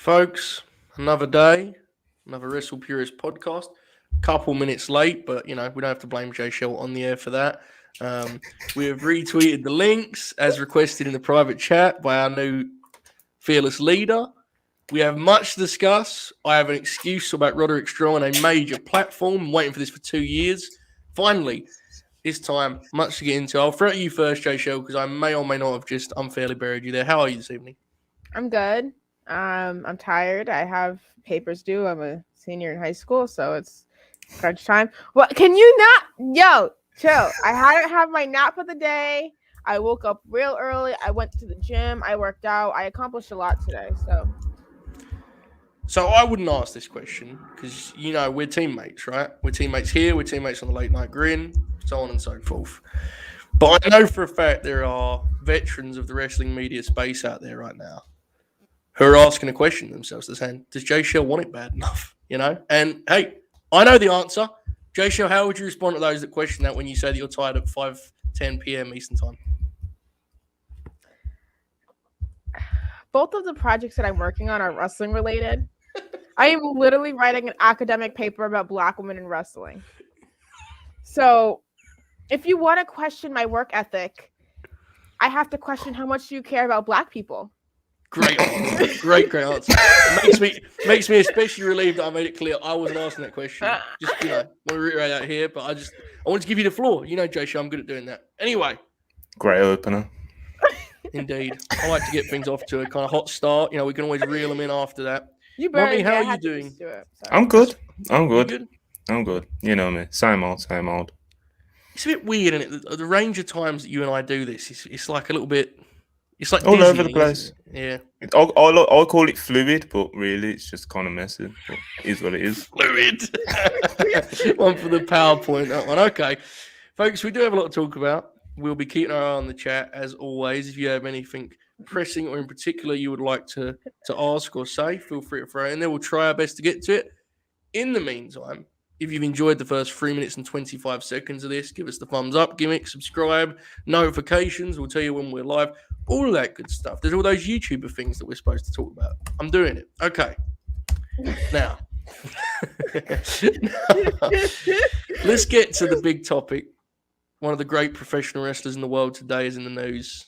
Folks, another day, another Wrestle Purist podcast. Couple minutes late, but we don't have to blame Jay Shell on the air for that. We have retweeted the links as requested in the private chat by our new fearless leader. We have much to discuss. I have an excuse about Roderick Strong on a major platform. I'm waiting for this for 2 years. Finally, this time, much to get into. I'll throw at you first, Jay Shell, because I may or may not have just unfairly buried you there. How are you this evening? I'm good. I'm tired. I have papers due. I'm a senior in high school, so it's crunch time. What? Can you not? Yo, chill. I hadn't have my nap for the day. I woke up real early. I went to the gym. I worked out. I accomplished a lot today. So I wouldn't ask this question because, we're teammates, right? We're teammates here. We're teammates on the Late Night Grin, so on and so forth. But I know for a fact there are veterans of the wrestling media space out there right now who are asking a question themselves. They're saying, does Jay Shell want it bad enough? And hey, I know the answer. Jay Shell, how would you respond to those that question that when you say that you're tired at 5:10 p.m. Eastern Time? Both of the projects that I'm working on are wrestling related. I am literally writing an academic paper about Black women in wrestling. So if you want to question my work ethic, I have to question how much do you care about Black people. Great answer. Great answer. Makes me especially relieved that I made it clear I wasn't asking that question. Just, want to reiterate that here, but I want to give you the floor. Jay Shell, I'm good at doing that. Anyway. Great opener. Indeed. I like to get things off to a kind of hot start. We can always reel them in after that. Monty, how are you doing? I'm good. I'm good. You know me. Same old. It's a bit weird, isn't it? The range of times that you and I do this, it's like a little bit... It's like all over the place. Yeah. I call it fluid, but really it's just kind of messy. But it is what it is. Fluid. One for the PowerPoint, that one. Okay. Folks, we do have a lot to talk about. We'll be keeping our eye on the chat, as always. If you have anything pressing or in particular you would like to ask or say, feel free to throw it in there. We'll try our best to get to it. In the meantime, if you've enjoyed the first 3 minutes and 25 seconds of this, give us the thumbs up gimmick, subscribe, notifications. We'll tell you when we're live. All of that good stuff. There's all those YouTuber things that we're supposed to talk about. I'm doing it. Okay. Now, let's get to the big topic. One of the great professional wrestlers in the world today is in the news.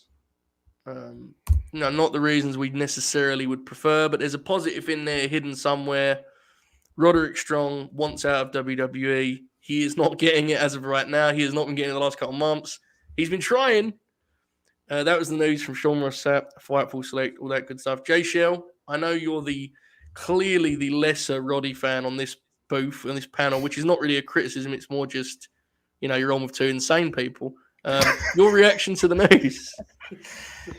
Not the reasons we necessarily would prefer, but there's a positive in there hidden somewhere. Roderick Strong wants out of WWE. He is not getting it as of right now. He has not been getting it the last couple of months. He's been trying. That was the news from Sean Rossap, Fightful Select, all that good stuff. Jay Shell, I know you're clearly the lesser Roddy fan on this booth, on this panel, which is not really a criticism. It's more just, you're on with two insane people. Your reaction to the news?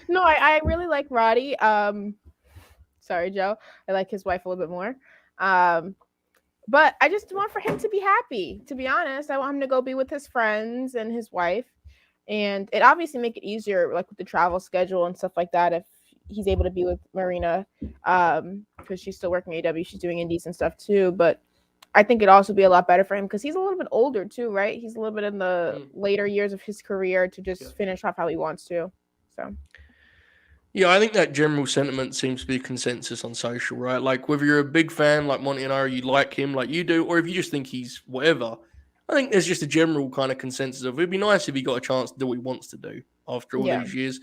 No, I really like Roddy. Sorry, Joe. I like his wife a little bit more. But I just want for him to be happy, to be honest. I want him to go be with his friends and his wife. And it obviously make it easier, like with the travel schedule and stuff like that, if he's able to be with Marina, because she's still working AEW. She's doing indies and stuff too. But I think it'd also be a lot better for him because he's a little bit older too, right? He's a little bit in the later years of his career to just finish off how he wants to. So. Yeah, I think that general sentiment seems to be a consensus on social, right? Like whether you're a big fan like Monty and I, or you like him like you do, or if you just think he's whatever, I think there's just a general kind of consensus of it'd be nice if he got a chance to do what he wants to do after all these years.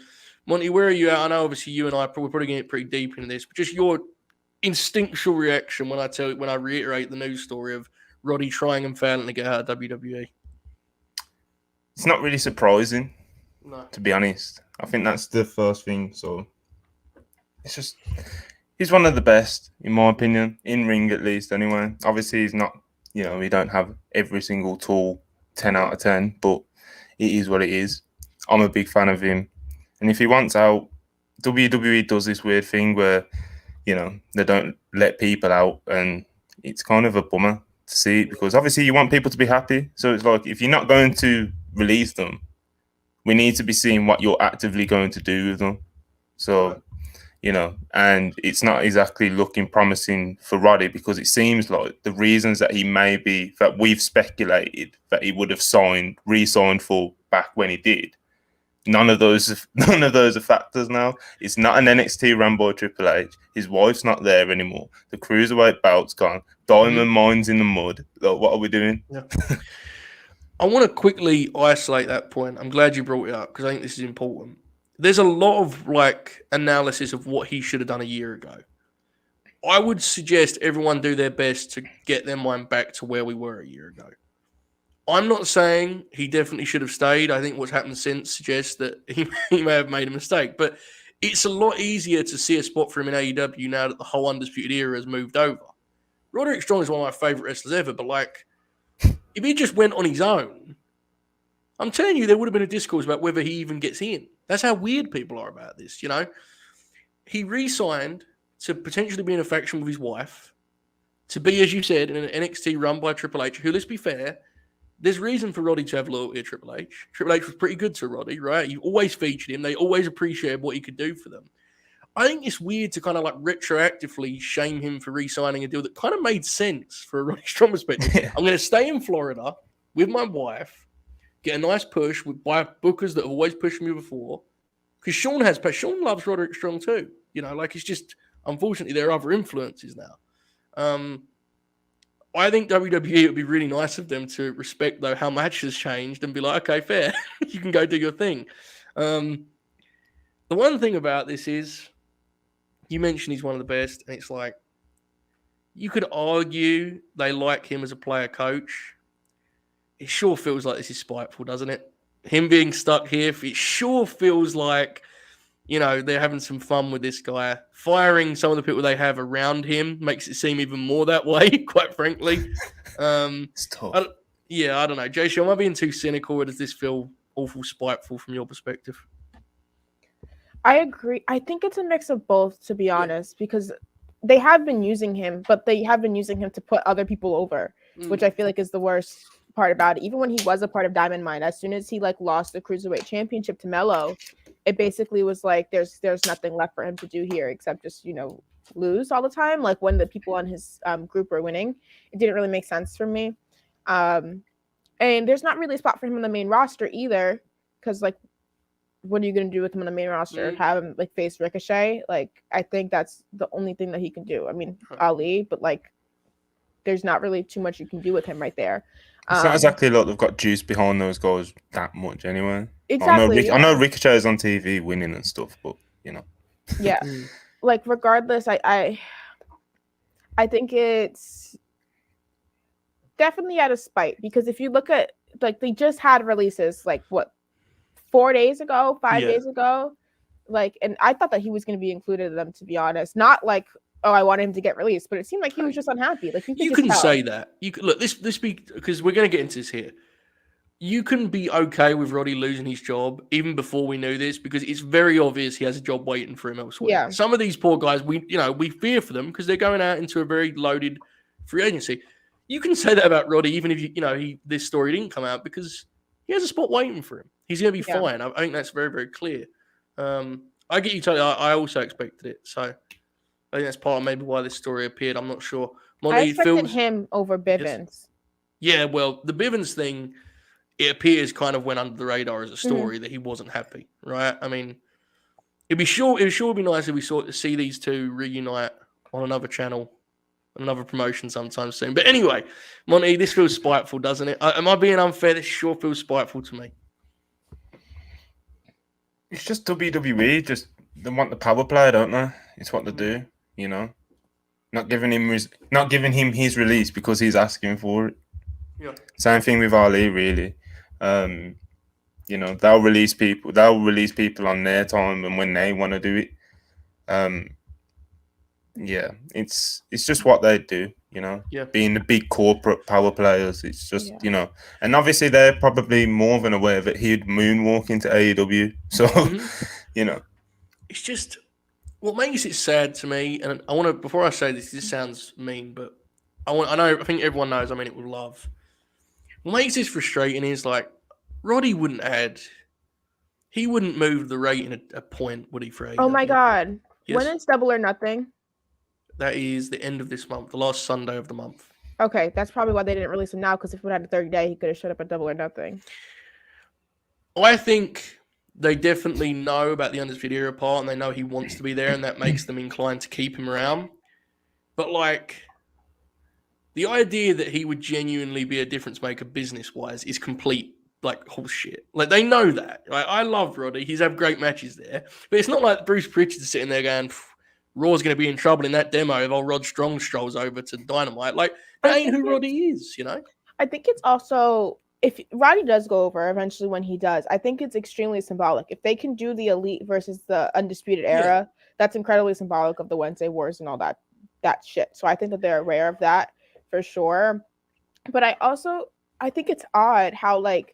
Monty, where are you at? I know obviously you and I we're probably going to get pretty deep into this, but just your instinctual reaction when I reiterate the news story of Roddy trying and failing to get out of WWE. It's not really surprising, to be honest. I think that's the first thing. So it's just he's one of the best, in my opinion, in ring at least. Anyway, obviously he's not. We don't have every single tool 10 out of 10, but it is what it is. I'm a big fan of him, and if he wants out, WWE does this weird thing where they don't let people out, and it's kind of a bummer to see it because obviously you want people to be happy. So it's like if you're not going to release them, we need to be seeing what you're actively going to do with them. So, and it's not exactly looking promising for Roddy because it seems like the reasons that that we've speculated that he would have re-signed for back when he did, none of those are factors now. It's not an NXT run by Triple H. His wife's not there anymore. The Cruiserweight belt's gone. Diamond Mine's in the mud. Like, what are we doing? Yeah. I want to quickly isolate that point. I'm glad you brought it up because I think this is important. There's a lot of analysis of what he should have done a year ago. I would suggest everyone do their best to get their mind back to where we were a year ago. I'm not saying he definitely should have stayed. I think what's happened since suggests that he may have made a mistake. But it's a lot easier to see a spot for him in AEW now that the whole Undisputed Era has moved over. Roderick Strong is one of my favorite wrestlers ever, but if he just went on his own, I'm telling you, there would have been a discourse about whether he even gets in. That's how weird people are about this, you know? He re-signed to potentially be in a faction with his wife, to be, as you said, in an NXT run by Triple H, who, let's be fair, there's reason for Roddy to have loyalty to Triple H. Triple H was pretty good to Roddy, right? You always featured him. They always appreciated what he could do for them. I think it's weird to kind of retroactively shame him for re-signing a deal that kind of made sense for a Roddy Strong perspective. Yeah. I'm going to stay in Florida with my wife, get a nice push by bookers that have always pushed me before. Because Sean loves Roderick Strong too. You know, it's just, unfortunately, there are other influences now. I think WWE would be really nice of them to respect, though, how much has changed and be like, okay, fair. You can go do your thing. The one thing about this is, you mentioned he's one of the best, and it's you could argue they like him as a player coach. It sure feels like this is spiteful, doesn't it? Him being stuck here, it sure feels like, they're having some fun with this guy. Firing some of the people they have around him makes it seem even more that way, quite frankly. It's tough. I don't know. JC, am I being too cynical, or does this feel awful spiteful from your perspective? I agree. I think it's a mix of both, to be honest, because they have been using him, but they have been using him to put other people over, which I feel like is the worst part about it. Even when he was a part of Diamond Mine, as soon as he lost the Cruiserweight Championship to Mello, it basically was there's nothing left for him to do here except just lose all the time. When the people on his group were winning, it didn't really make sense for me. And there's not really a spot for him on the main roster either, because what are you going to do with him on the main roster? Have him face Ricochet? I think that's the only thing that he can do. I mean, Ali, but there's not really too much you can do with him right there. It's not exactly they've got juice behind those guys that much anyway. Exactly. I know Ricochet is on TV winning and stuff, but Yeah. Regardless, I think it's definitely out of spite, because if you look at they just had releases 4 days ago, 5 days ago, and I thought that he was going to be included in them, to be honest. Not I wanted him to get released, but it seemed like he was just unhappy. You can say that. You can, look, this be, because we're going to get into this here. You can be okay with Roddy losing his job even before we knew this, because it's very obvious he has a job waiting for him elsewhere. Yeah. Some of these poor guys, we fear for them because they're going out into a very loaded free agency. You can say that about Roddy, even if this story didn't come out, because he has a spot waiting for him. He's going to be fine. I think that's very, very clear. I get you totally. I also expected it, so I think that's part of maybe why this story appeared. I'm not sure. I expected him over Bivens. Yes. Yeah, well, the Bivens thing, it appears kind of went under the radar as a story that he wasn't happy, right? I mean, it would sure be nice if we see these two reunite on another channel, another promotion sometime soon. But anyway, Monty, this feels spiteful, doesn't it? Am I being unfair? This sure feels spiteful to me. It's just WWE. Just they want the power play, don't they? It's what they do, Not giving him his release because he's asking for it. Yeah. Same thing with Ali, really. They'll release people on their time and when they want to do it. It's just what they do, being the big corporate power players. It's just, and obviously they're probably more than aware that he'd moonwalk into AEW. So, It's just, what makes it sad to me, and I want to, before I say this sounds mean, but I think everyone knows I mean it with love. What makes this frustrating is Roddy wouldn't move the rate in a point, would he, for AEW? Oh my God. Yes. When is Double or Nothing? That is the end of this month, the last Sunday of the month. Okay, that's probably why they didn't release him now, because if we had a 30-day, he could have showed up at Double or Nothing. I think they definitely know about the Undisputed Era part, and they know he wants to be there, and that makes them inclined to keep him around. But like, the idea that he would genuinely be a difference maker business-wise is complete like horseshit. Like, they know that. Like, I love Roddy. He's had great matches there. But it's not like Bruce Pritchard's sitting there going, Raw's going to be in trouble in that demo if old Rod Strong strolls over to Dynamite. Like, that ain't who Roddy is, you know? I think it's also, if Roddy does go over eventually when he does, I think it's extremely symbolic. If they can do the Elite versus the Undisputed Era, that's incredibly symbolic of the Wednesday Wars and all that shit. So I think that they're aware of that for sure. But I think it's odd how, like,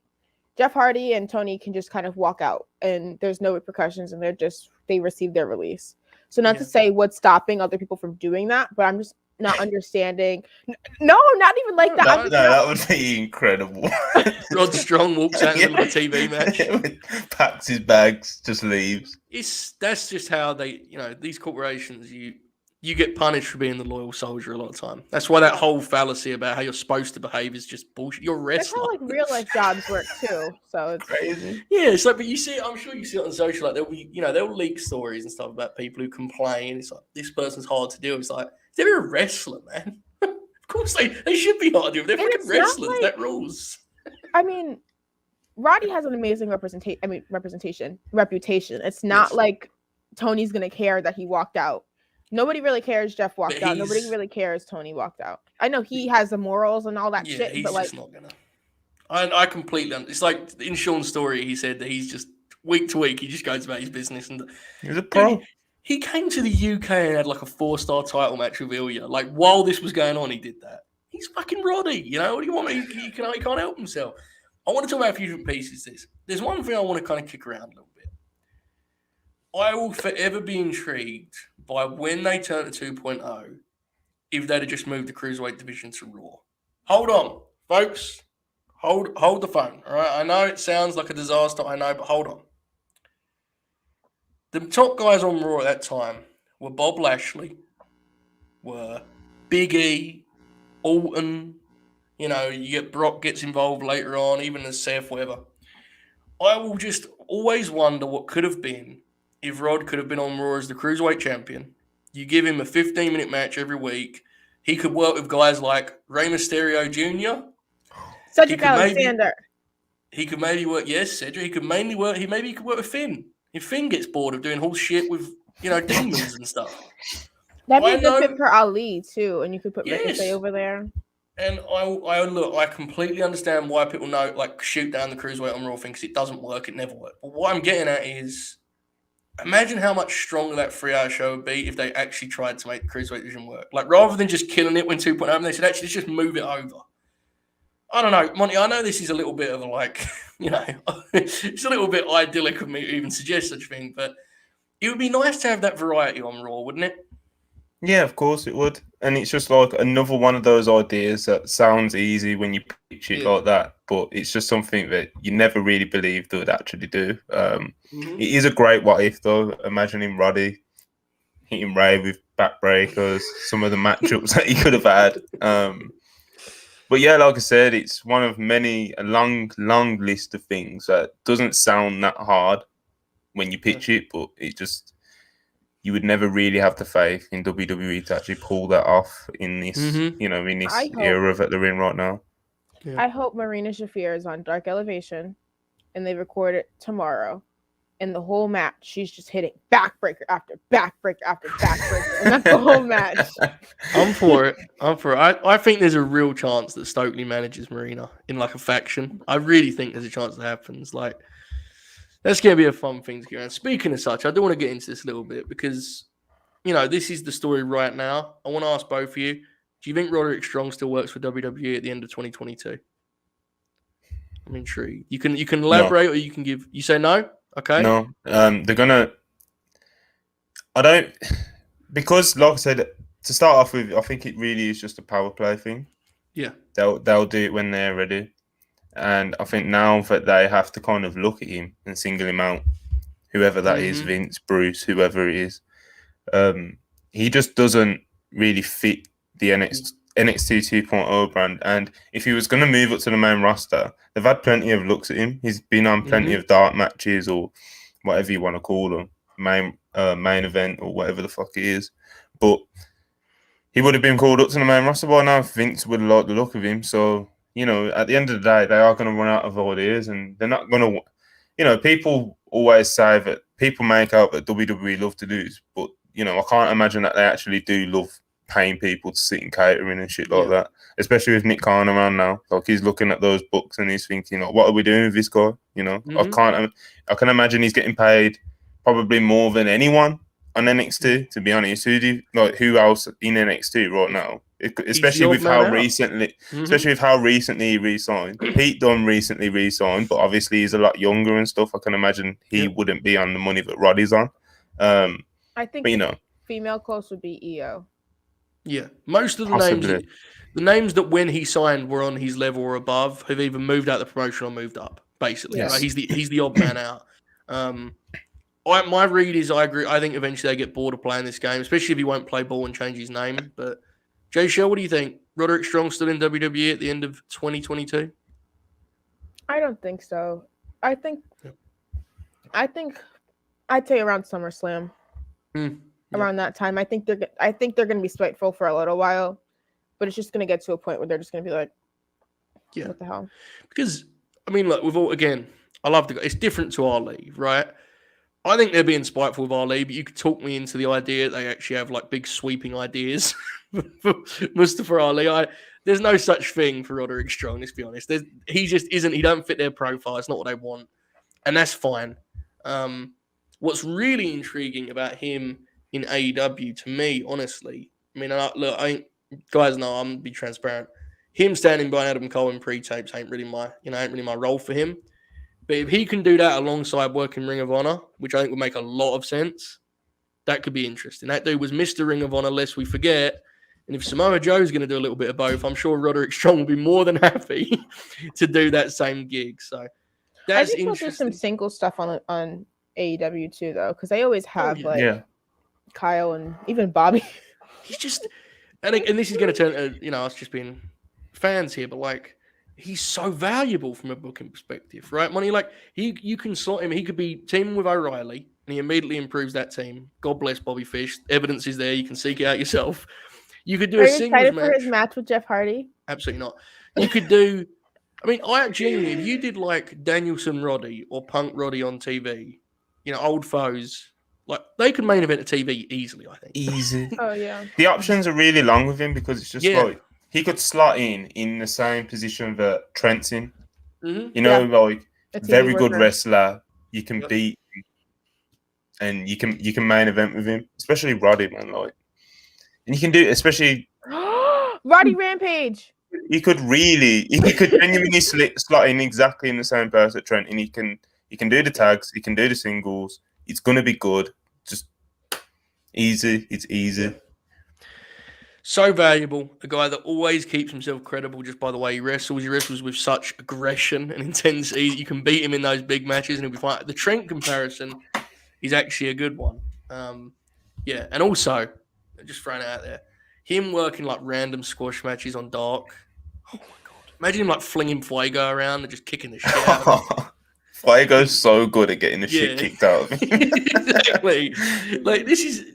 Jeff Hardy and Tony can just kind of walk out and there's no repercussions and they receive their release. So not to say what's stopping other people from doing that, but I'm just not understanding. No, not even like that. That would be incredible. Rod Strong walks out in the TV match, packs his bags, just leaves. That's just how they, these corporations, you get punished for being the loyal soldier a lot of time. That's why that whole fallacy about how you're supposed to behave is just bullshit. You're a wrestler. That's how real life jobs work too. So it's crazy. Yeah, it's like, but you see, I'm sure you see it on social. Like, they'll leak stories and stuff about people who complain. It's like, this person's hard to deal. It's like, they're a wrestler, man. Of course they should be hard to deal with. They're freaking wrestlers. That rules. I mean, Roddy has an amazing reputation. It's not like Tony's gonna care that he walked out. Nobody really cares Jeff walked out. Nobody really cares Tony walked out. I know he has the morals and all that shit, he's but like, just not gonna. I completely. It's like in Sean's story. He said that he's just week to week. He just goes about his business and he's a pro. He came to the UK and had like a 4-star title match with Ilya. Like, while this was going on, he did that. He's fucking Roddy. What do you want? He can't help himself. I want to talk about a few different pieces. There's one thing I want to kind of kick around a little bit. I will forever be intrigued by when they turn to 2.0 if they'd have just moved the Cruiserweight division to Raw. Hold on, folks. Hold the phone, all right? I know it sounds like a disaster, I know, but hold on. The top guys on Raw at that time were Bob Lashley, were Big E, Orton, you get Brock gets involved later on, even as Seth, whatever. I will just always wonder what could have been if Rod could have been on Raw as the Cruiserweight champion. You give him a 15-minute match every week. He could work with guys like Rey Mysterio Jr. Cedric Alexander. He could maybe work, Cedric. He could work with Finn. If Finn gets bored of doing whole shit with, demons and stuff. That'd be a good fit for Ali, too. And you could put Ricochet over there. And I completely understand why people know, like, shoot down the Cruiserweight on Raw thing, because it doesn't work. It never worked. But what I'm getting at is, imagine how much stronger that 3-hour show would be if they actually tried to make the Cruiserweight division work. Like, rather than just killing it when 2.0, they said, actually, let's just move it over. I don't know, Monty, I know this is a little bit of a, like, it's a little bit idyllic of me to even suggest such a thing, but it would be nice to have that variety on Raw, wouldn't it? Yeah, of course it would. And it's just like another one of those ideas that sounds easy when you pitch it like that, but it's just something that you never really believed they would actually do. It is a great what if, though. Imagining Roddy hitting Ray with backbreakers, some of the matchups that he could have had. But yeah, like I said, it's one of many, a long list of things that doesn't sound that hard when you pitch it, but it just, you would never really have the faith in WWE to actually pull that off in this, in this era that they're in right now. Yeah. I hope Marina Shafir is on Dark Elevation and they record it tomorrow. And the whole match, she's just hitting backbreaker after backbreaker after backbreaker. And that's the whole match. I'm for it. I think there's a real chance that Stokely manages Marina in like a faction. I really think there's a chance that happens. Like, that's going to be a fun thing to get around. Speaking of such, I do want to get into this a little bit because, this is the story right now. I want to ask both of you, do you think Roderick Strong still works for WWE at the end of 2022? I'm intrigued. You can elaborate or you can give... You say no? Okay. No, they're gonna. I don't, because like I said, to start off with, I think it really is just a power play thing. Yeah, they'll do it when they're ready, and I think now that they have to kind of look at him and single him out, whoever that is, Vince, Bruce, whoever it is, he just doesn't really fit the NXT 2.0 brand. And if he was going to move up to the main roster, they've had plenty of looks at him. He's been on plenty of dark matches or whatever you want to call them, main event or whatever the fuck it is. But he would have been called up to the main roster by now if Vince would like the look of him. So, you know, at the end of the day, they are going to run out of ideas and they're not going to, you know, people always say that people make out that WWE love to lose, but, you know, I can't imagine that they actually do love paying people to sit in catering and shit like that, especially with Nick Khan around now. Like, he's looking at those books and he's thinking, like, what are we doing with this guy? You know, I can imagine he's getting paid probably more than anyone on NXT, to be honest. Who else in NXT right now? Especially with how recently he re-signed. Pete Dunne recently re-signed, but obviously he's a lot younger and stuff. I can imagine he wouldn't be on the money that Roddy's on. I think, but, you know, female close would be EO. Yeah, most of the names that when he signed were on his level or above have either moved out the promotion or moved up. Basically, right? He's the odd man out. My read is I agree. I think eventually they get bored of playing this game, especially if he won't play ball and change his name. But Jay Shell, what do you think? Roderick Strong still in WWE at the end of 2022? I don't think so. I think I'd say around SummerSlam. Around that time, I think they're going to be spiteful for a little while, but it's just going to get to a point where they're just going to be like, what the hell? Because I mean, look, I love the guy. It's different to Ali, right? I think they're being spiteful with Ali, but you could talk me into the idea that they actually have like big sweeping ideas for Mustafa Ali. There's no such thing for Roderick Strong, let's be honest. He just isn't. He don't fit their profile. It's not what they want, and that's fine. What's really intriguing about him in AEW, to me, honestly, I mean, guys know I'm gonna be transparent. Him standing by Adam Cole in pre-tapes ain't really my role for him. But if he can do that alongside working Ring of Honor, which I think would make a lot of sense, that could be interesting. That dude was Mr. Ring of Honor, lest we forget. And if Samoa Joe's going to do a little bit of both, I'm sure Roderick Strong will be more than happy to do that same gig. So that's interesting. I think we'll do some single stuff on AEW too, though, because they always have Kyle and even Bobby. He's just, and this is going to turn, us just being fans here, but like, he's so valuable from a booking perspective, right? You can slot him. He could be teaming with O'Reilly, and he immediately improves that team. God bless Bobby Fish. Evidence is there. You can seek it out yourself. You could do a singles match. Are you excited for his match with Jeff Hardy? Absolutely not. You could do. I mean, genuinely, if you did like Danielson Roddy or Punk Roddy on TV, old foes, like they could main event a TV easily. I think easy. Oh yeah. The options are really long with him because it's just like. He could slot in the same position that Trent's in. Mm-hmm. Very good wrestler. You can beat him, and you can main event with him, especially Roddy, man. Like, and you can do especially Roddy Rampage. He could genuinely slot in exactly in the same person that Trent, and he can do the tags, he can do the singles. It's gonna be good. Just easy. It's easy. Yeah. So valuable, a guy that always keeps himself credible just by the way he wrestles. He wrestles with such aggression and intensity. You can beat him in those big matches and he'll be fine. The Trent comparison is actually a good one. And also, just throwing it out there, him working like random squash matches on Dark. Oh my God. Imagine him like flinging Fuego around and just kicking the shit out of him. Fuego's so good at getting the shit kicked out of him. Exactly. Like, this is...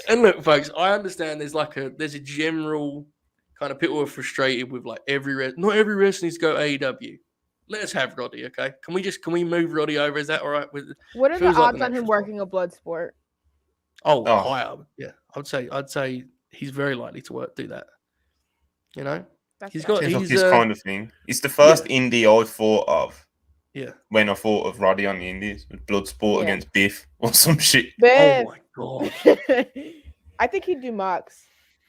And look, folks, I understand there's a general kind of people are frustrated with like not every wrestler needs to go AEW. Let us have Roddy, okay? Can we move Roddy over? Is that all right? What are the odds on him working a blood sport? Higher. Yeah, I'd say he's very likely to do that. He's his kind of thing. It's the first indie I thought of. Yeah. When I thought of Roddy on the indies, blood sport against Biff or some shit. Biff. Oh my God. I think he'd do Mox.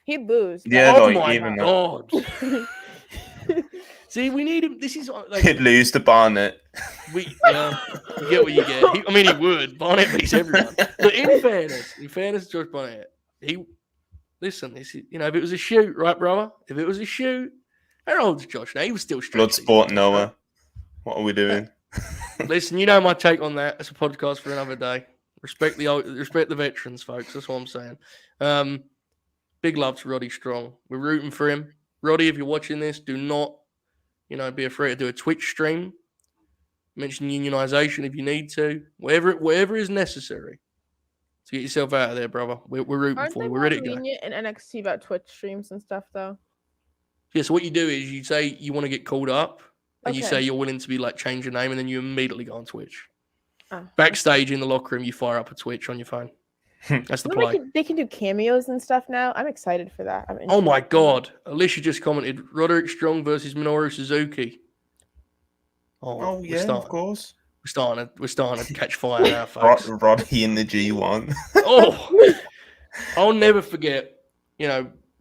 He'd lose. Yeah, oh my God. See, we need him. This is like he'd lose to Barnett. You get what you get. He would. Barnett beats everyone. But in fairness, to Josh Barnett, listen. This is, if it was a shoot, right, brother? If it was a shoot, how old's Josh now? He was still blood sport, Noah. What are we doing? Listen, you know my take on that. It's a podcast for another day. Respect the veterans, folks. That's what I'm saying. Big love to Roddy Strong. We're rooting for him. Roddy, if you're watching this, do not, be afraid to do a Twitch stream. Mention unionization if you need to. Whatever is necessary to get yourself out of there, brother. We're rooting for you. We're ready to go. Aren't they more lenient in NXT about Twitch streams and stuff, though? Yeah, so what you do is you say you want to get called up, and you Okay. say you're willing to be like change your name, and then you immediately go on Twitch. Oh. Backstage in the locker room, you fire up a Twitch on your phone. That's the play. They can do cameos and stuff now. I'm excited for that. Oh my God. Alicia just commented, Roderick Strong versus Minoru Suzuki. Oh yeah, of course. We're starting to catch fire now, folks. Roddy in the G1. Oh, I'll never forget,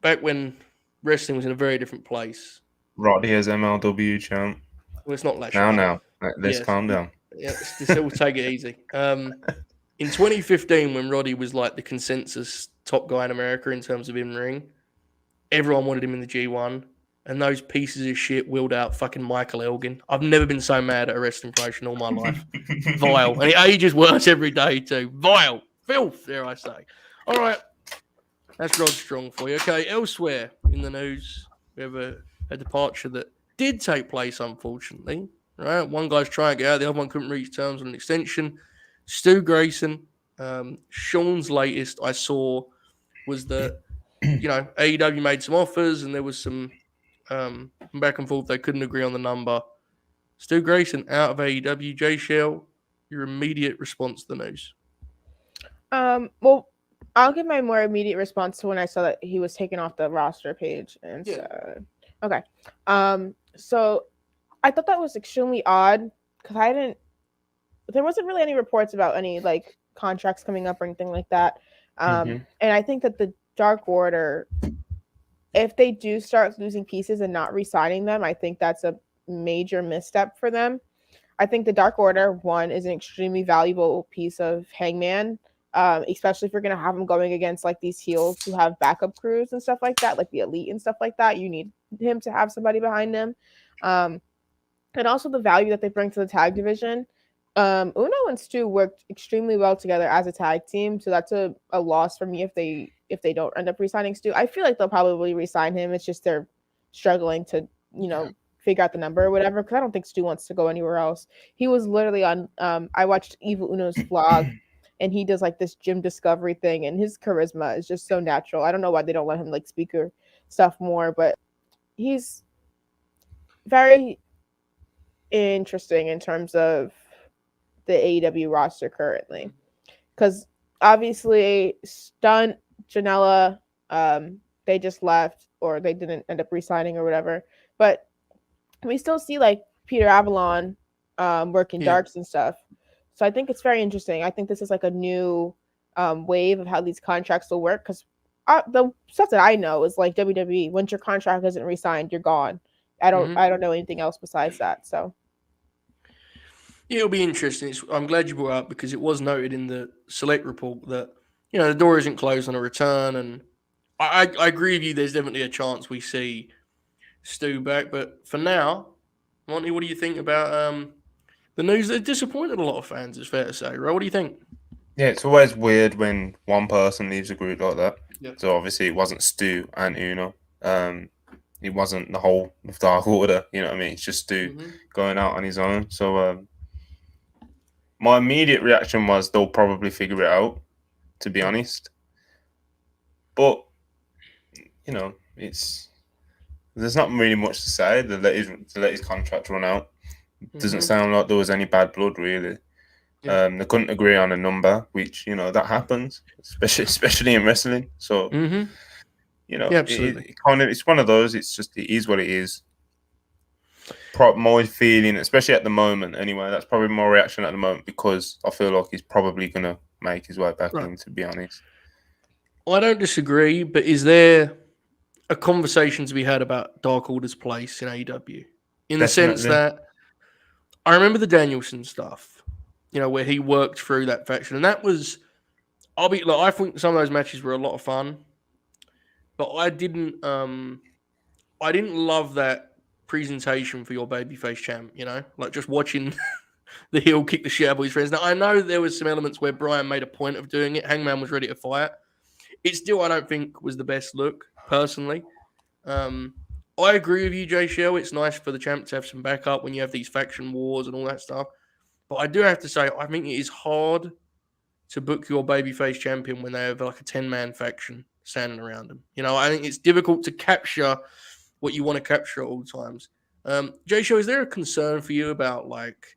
back when wrestling was in a very different place. Roddy as MLW champ. Well, it's not Lashley. Now. Let's calm down. Yeah, we'll take it easy. In 2015, when Roddy was like the consensus top guy in America in terms of in-ring, everyone wanted him in the G1, and those pieces of shit wheeled out fucking Michael Elgin. I've never been so mad at a wrestling promotion all my life. Vile. And he ages worse every day too. Vile. Filth, dare I say. All right. That's Rod Strong for you. Okay, elsewhere in the news, we have a departure that did take place, unfortunately. Right, one guy's trying to get out, the other one couldn't reach terms on an extension. Stu Grayson, Sean's latest I saw was that, AEW made some offers and there was some back and forth. They couldn't agree on the number. Stu Grayson out of AEW. Jay Shell, your immediate response to the news? Well, I'll give my more immediate response to when I saw that he was taken off the roster page. And okay. So I thought that was extremely odd because there wasn't really any reports about any like contracts coming up or anything like that. And I think that the Dark Order, if they do start losing pieces and not re-signing them, I think that's a major misstep for them. I think the Dark Order, one, is an extremely valuable piece of Hangman, especially if you're going to have them going against like these heels who have backup crews and stuff like that, like the Elite and stuff like that. You need him to have somebody behind him. And also the value that they bring to the tag division. Uno and Stu worked extremely well together as a tag team, so that's a loss for me if they don't end up re-signing Stu. I feel like they'll probably re-sign him. It's just they're struggling to, figure out the number or whatever, because I don't think Stu wants to go anywhere else. He was literally on I watched Evil Uno's vlog, and he does like this gym discovery thing, and his charisma is just so natural. I don't know why they don't let him like speak or stuff more, but he's very interesting in terms of the AEW roster currently, because obviously Stunt, Janela, they just left or they didn't end up re-signing or whatever, but we still see like Peter Avalon working darks and stuff. So I think it's very interesting. I think this is like a new wave of how these contracts will work, because the stuff that I know is like WWE, once your contract isn't re-signed, you're gone. I don't know anything else besides that. So it'll be interesting. I'm glad you brought it up, because it was noted in the select report that the door isn't closed on a return, and I agree with you. There's definitely a chance we see Stu back, but for now, Monty, what do you think about the news that disappointed a lot of fans? It's fair to say, right? What do you think? Yeah, it's always weird when one person leaves a group like that. Yeah. So obviously it wasn't Stu and Uno. It wasn't the whole of Dark Order. You know what I mean? It's just Stu going out on his own. So my immediate reaction was they'll probably figure it out, to be honest. But there's not really much to say. They let his contract run out. Doesn't sound like there was any bad blood, really. Yeah. They couldn't agree on a number, which that happens, especially in wrestling. So absolutely. It's one of those. It's just, it is what it is. My feeling, especially at the moment, anyway, that's probably my reaction at the moment, because I feel like he's probably gonna make his way back in. To be honest, well, I don't disagree, but is there a conversation to be had about Dark Order's place in AEW? In the sense that I remember the Danielson stuff, where he worked through that faction, and that was, I think some of those matches were a lot of fun, but I didn't love that presentation for your babyface champ, like just watching the heel kick the shit out of his friends. Now, I know there was some elements where Brian made a point of doing it. Hangman was ready to fight. It still, I don't think, was the best look, personally. I agree with you, Jay Shell. It's nice for the champ to have some backup when you have these faction wars and all that stuff. But I do have to say, I think it is hard to book your babyface champion when they have like a 10-man faction standing around them. You know, I think it's difficult to capture what you want to capture at all times. Jay Shell, is there a concern for you about like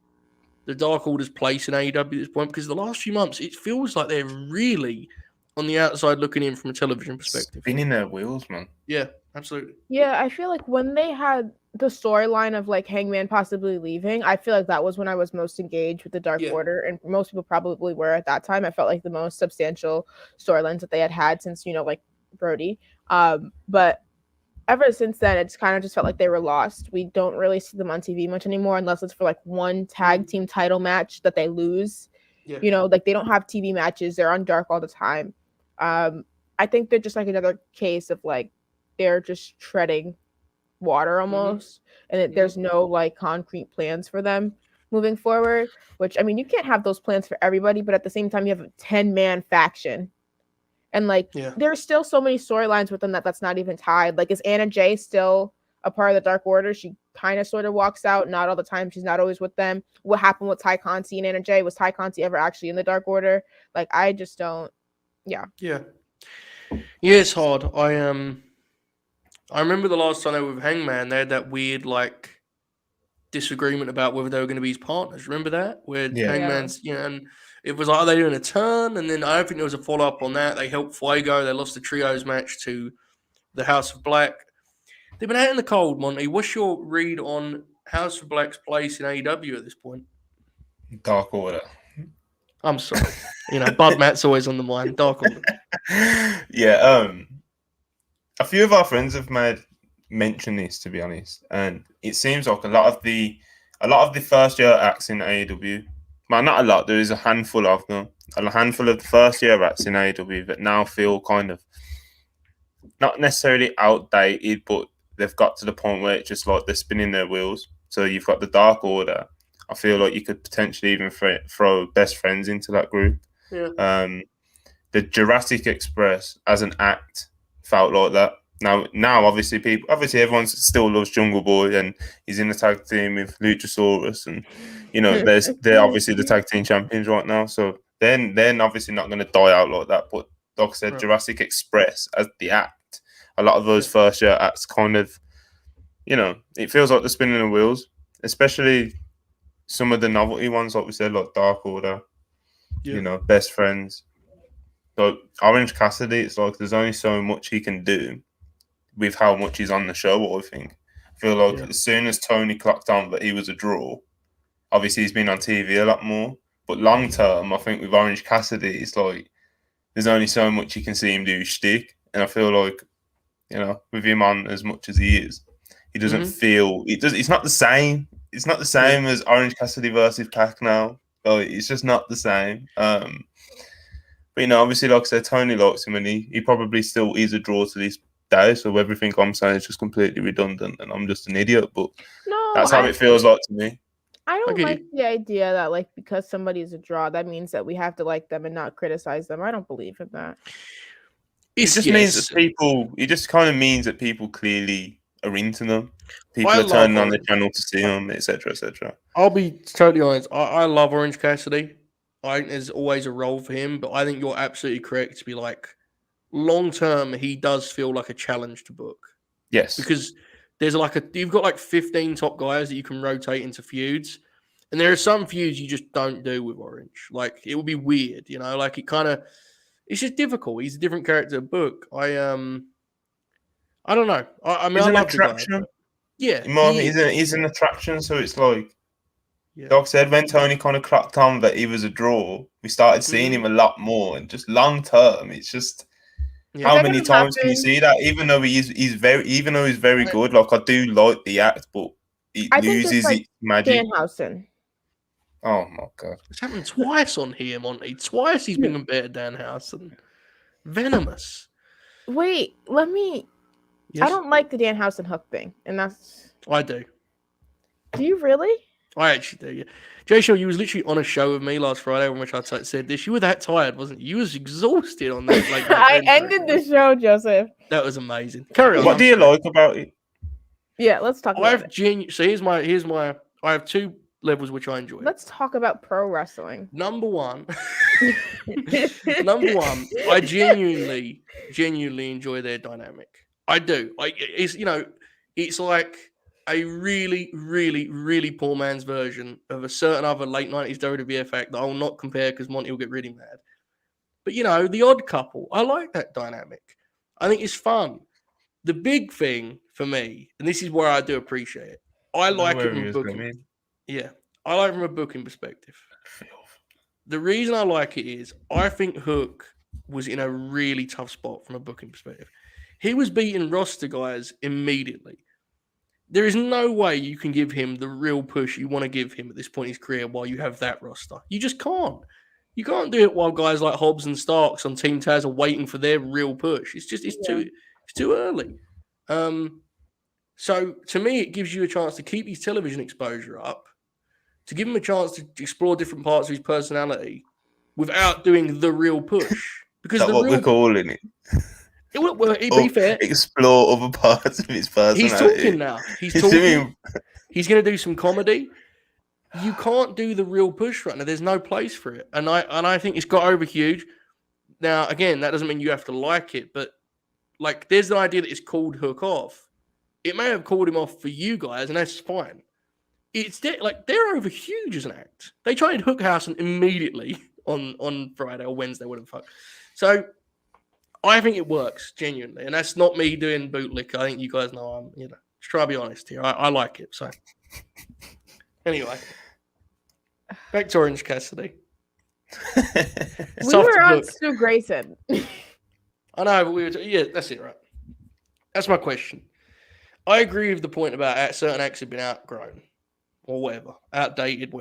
the Dark Order's place in AEW at this point? Because the last few months, it feels like they're really on the outside looking in from a television perspective. Spinning their wheels, man. Yeah, absolutely. Yeah, I feel like when they had the storyline of like Hangman possibly leaving, I feel like that was when I was most engaged with the Dark Order, and most people probably were at that time. I felt like the most substantial storylines that they had since, you know, like Brody. But ever since then, it's kind of just felt like they were lost. We don't really see them on TV much anymore, unless it's for like one tag team title match that they lose. Yeah. You know, like they don't have TV matches. They're on Dark all the time. I think they're just like another case of like they're just treading water almost, and there's no like concrete plans for them moving forward. Which, I mean, you can't have those plans for everybody, but at the same time, you have a 10-man faction. And like, there's still so many storylines with them that's not even tied. Like, is Anna Jay still a part of the Dark Order? She kind of sort of walks out, not all the time. She's not always with them. What happened with Ty Conti and Anna Jay? Was Ty Conti ever actually in the Dark Order? Like, I just don't. Yeah, it's hard. I remember the last time they were with Hangman, they had that weird like disagreement about whether they were going to be his partners. Remember that? Where Hangman's, you know, and it was like, are they doing a turn? And then I don't think there was a follow-up on that. They helped Fuego. They lost the trios match to the House of Black. They've been out in the cold, Monty. What's your read on House of Black's place in AEW at this point? Dark Order. I'm sorry. You know, Bud Matt's always on the mind. Dark Order. A few of our friends have mentioned this, to be honest, and it seems like a lot of the first year acts in AEW, well, not a lot, there is a handful of them, a handful of the first year acts in AEW that now feel kind of not necessarily outdated, but they've got to the point where it's just like they're spinning their wheels. So you've got the Dark Order. I feel like you could potentially even throw Best Friends into that group. Yeah. The Jurassic Express as an act felt like that. Now, obviously, everyone still loves Jungle Boy, and he's in the tag team with Luchasaurus, and you know, they're obviously the tag team champions right now. So they're obviously not going to die out like that. But like I said, Jurassic Express as the act, a lot of those first year acts kind of, you know, it feels like they're spinning the wheels, especially some of the novelty ones, like we said, like Dark Order, you know, Best Friends. So Orange Cassidy, it's like there's only so much he can do with how much he's on the show, I think. I feel like as soon as Tony clocked on that he was a draw, obviously he's been on TV a lot more, but long term, I think with Orange Cassidy, it's like there's only so much you can see him do shtick, and I feel like, you know, with him on as much as he is, he doesn't feel, it's not the same. It's not the same as Orange Cassidy versus Pac now. Like, it's just not the same. But, you know, obviously, like I said, Tony likes him, and he probably still is a draw to this day. So everything I'm saying is just completely redundant, and I'm just an idiot. But that's how it feels like to me. I don't like the idea that, like, because somebody is a draw, that means that we have to like them and not criticize them. I don't believe in that. It just means that people, it just kind of means that people clearly are into them. People are turning on the channel to see them, etc., etc. I'll be totally honest. I love Orange Cassidy. I think there's always a role for him, but I think you're absolutely correct to be like, long term, he does feel like a challenge to book. Yes. Because there's you've got like 15 top guys that you can rotate into feuds. And there are some feuds you just don't do with Orange. Like, it would be weird, you know, like it's just difficult. He's a different character to book. I don't know. I mean, he's I an love attraction. The guy, yeah. He's an attraction, so it's like, like I said, when Tony kind of clocked on that he was a draw, we started seeing him a lot more, and just long term, it's just how many times can you see that? Even though he's very good, like I do like the act, but he loses its magic. Danhausen. Oh my god! It's happened twice on here, Monty. Twice he's been compared to Danhausen. Venomous. Wait, let me. Yes. I don't like the Danhausen hook thing, and that's. I do. Do you really? I actually do. Yeah. Jay Shaw, you was literally on a show with me last Friday, in which I said this. You were that tired, wasn't you? You was exhausted on that. I ended the show, Joseph. That was amazing. Carry on. What do you like about it? Yeah, let's talk about it. So here's my. I have two levels which I enjoy. Let's talk about pro wrestling. Number one, I genuinely enjoy their dynamic. I do. It's like a really, really, really poor man's version of a certain other late 90s WWF act that I will not compare because Monty will get really mad. But the Odd Couple, I like that dynamic. I think it's fun. The big thing for me, and this is where I do appreciate it, I like it from a booking. Yeah, I like it from a booking perspective. The reason I like it is I think Hook was in a really tough spot from a booking perspective. He was beating roster guys immediately. There is no way you can give him the real push you want to give him at this point in his career while you have that roster. You just can't. You can't do it while guys like Hobbs and Starks on Team Taz are waiting for their real push. It's too early. So to me, it gives you a chance to keep his television exposure up, to give him a chance to explore different parts of his personality without doing the real push. Because that's what we're calling it. Be fair. Explore other parts of his personality. He's talking now. He's talking. He's going to do some comedy. You can't do the real push right now. There's no place for it. And I think it's got over huge. Now, again, that doesn't mean you have to like it, but like there's an idea that it's called Hook Off. It may have called him off for you guys, and that's fine. They're over huge as an act. They tried Hook Danhausen immediately on Friday or Wednesday, whatever the fuck. So I think it works genuinely, and that's not me doing bootlick. I think you guys know I'm, just try to be honest here. I like it. So anyway, back to Orange Cassidy. We were on Stu Grayson. I know, but that's it, right? That's my question. I agree with the point about certain acts have been outgrown or whatever, outdated,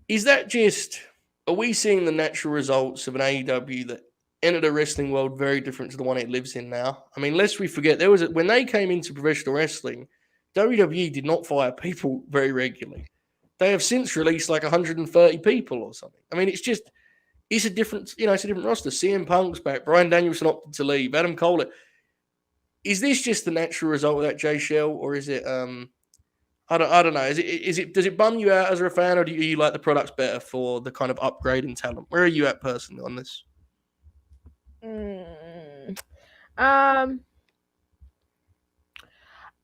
Is that just, are we seeing the natural results of an AEW that entered a wrestling world very different to the one it lives in now? I mean, lest we forget, when they came into professional wrestling, WWE did not fire people very regularly. They have since released like 130 people or something. I mean, it's a different, it's a different roster. CM Punk's back. Bryan Danielson opted to leave. Adam Cole. Is this just the natural result of that Jay Shell, or is it? I don't know. Is it? Does it bum you out as a fan, or do you like the products better for the kind of upgrade in talent? Where are you at personally on this?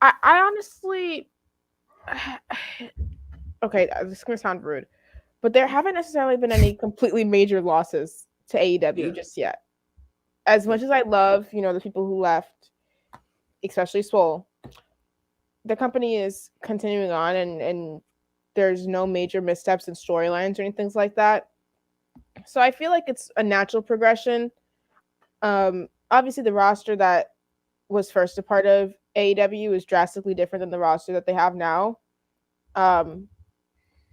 I honestly, okay, this is gonna sound rude, but there haven't necessarily been any completely major losses to AEW just yet. As much as I love, the people who left, especially Swole, the company is continuing on, and there's no major missteps in storylines or anything like that. So I feel like it's a natural progression. Obviously, the roster that was first a part of AEW is drastically different than the roster that they have now. And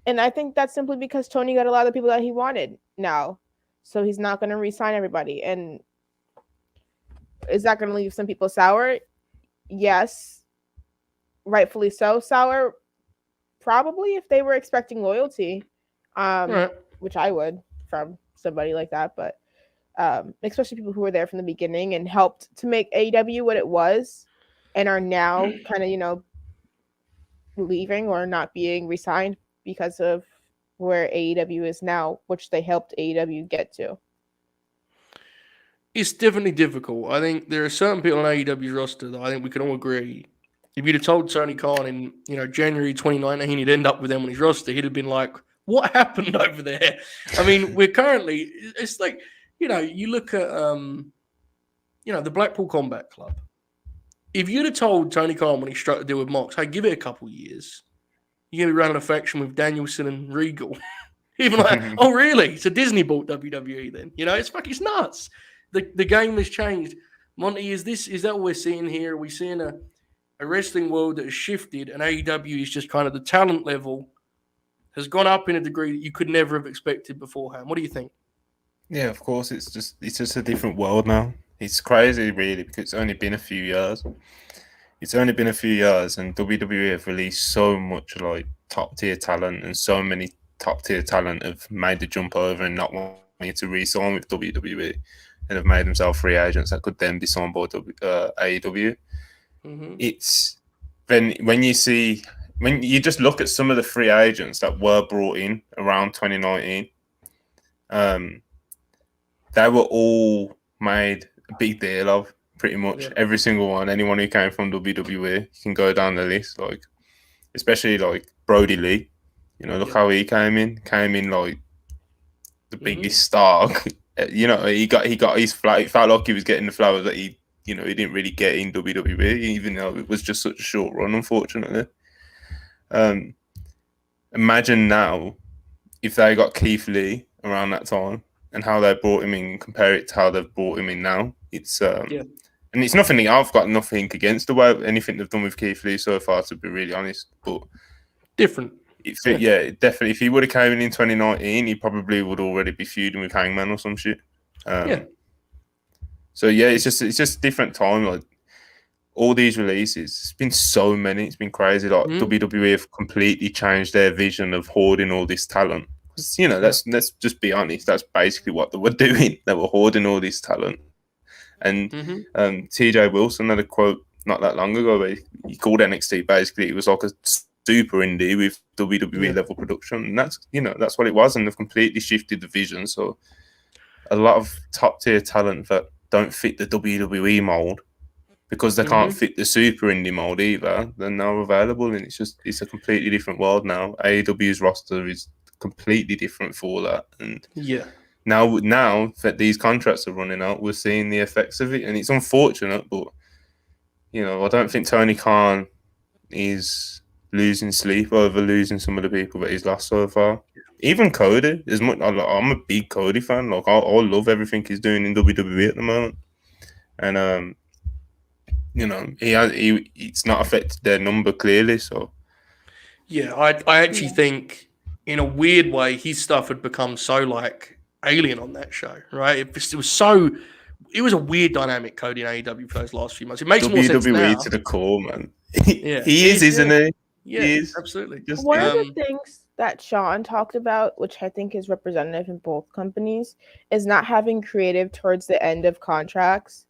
I think that's simply because Tony got a lot of the people that he wanted now. So he's not going to re-sign everybody. And is that going to leave some people sour? Yes. Rightfully so. Sour, probably, if they were expecting loyalty, which I would from somebody like that. But especially people who were there from the beginning and helped to make AEW what it was and are now kind of, leaving or not being re-signed because of where AEW is now, which they helped AEW get to. It's definitely difficult. I think there are certain people on AEW's roster that I think we can all agree. If you'd have told Tony Khan in January 2019 he'd end up with them on his roster, he'd have been like, "What happened over there?" I mean, we're currently. It's like you look at the Blackpool Combat Club. If you'd have told Tony Khan when he struck the deal with Mox, "Hey, give it a couple years, you're gonna be running a faction with Danielson and Regal," even like, "Oh, really? So Disney bought WWE then?" It's nuts. The game has changed. Monty, is that what we're seeing here? Are we seeing a wrestling world that has shifted, and AEW is just kind of the talent level has gone up in a degree that you could never have expected beforehand? What do you think? Yeah, of course. It's just a different world now. It's crazy, really, because it's only been a few years. And WWE have released so much like top tier talent, and so many top tier talent have made the jump over and not wanting to re-sign with WWE, and have made themselves free agents that could then be signed by AEW. Mm-hmm. It's then when you just look at some of the free agents that were brought in around 2019, they were all made a big deal of, pretty much every single one. Anyone who came from WWE, you can go down the list, like especially like Brody Lee. You know, look how he came in like the biggest star. You know, he got his flower. It felt like he was getting the flowers that he didn't really get in WWE, even though it was just such a short run, unfortunately. Imagine now if they got Keith Lee around that time and how they brought him in, compare it to how they've brought him in now. It's and it's nothing. I've got nothing against the way anything they've done with Keith Lee so far, to be really honest. But different. Definitely. If he would have came in 2019, he probably would already be feuding with Hangman or some shit. So it's just different time. Like all these releases, it's been so many. It's been crazy. Like WWE have completely changed their vision of hoarding all this talent. Because let's just be honest. That's basically what they were doing. They were hoarding all this talent. And TJ Wilson had a quote not that long ago where he called NXT basically it was like a super indie with WWE level production, and that's what it was. And they've completely shifted the vision. So a lot of top tier talent that don't fit the WWE mold because they can't fit the super indie mold either, they're now available, and it's a completely different world now. AEW's roster is completely different for that, and now that these contracts are running out, we're seeing the effects of it, and it's unfortunate, but I don't think Tony Khan is losing sleep over losing some of the people that he's lost so far. Even Cody, I'm a big Cody fan. Like I love everything he's doing in WWE at the moment, and it's not affected their number clearly. So I actually think in a weird way his stuff had become so like alien on that show, right? It was a weird dynamic, Cody and AEW for those last few months. It makes more sense now. WWE to the core, man. He is, isn't he? Yeah, he is. Absolutely. One of the things that Sean talked about, which I think is representative in both companies, is not having creative towards the end of contracts.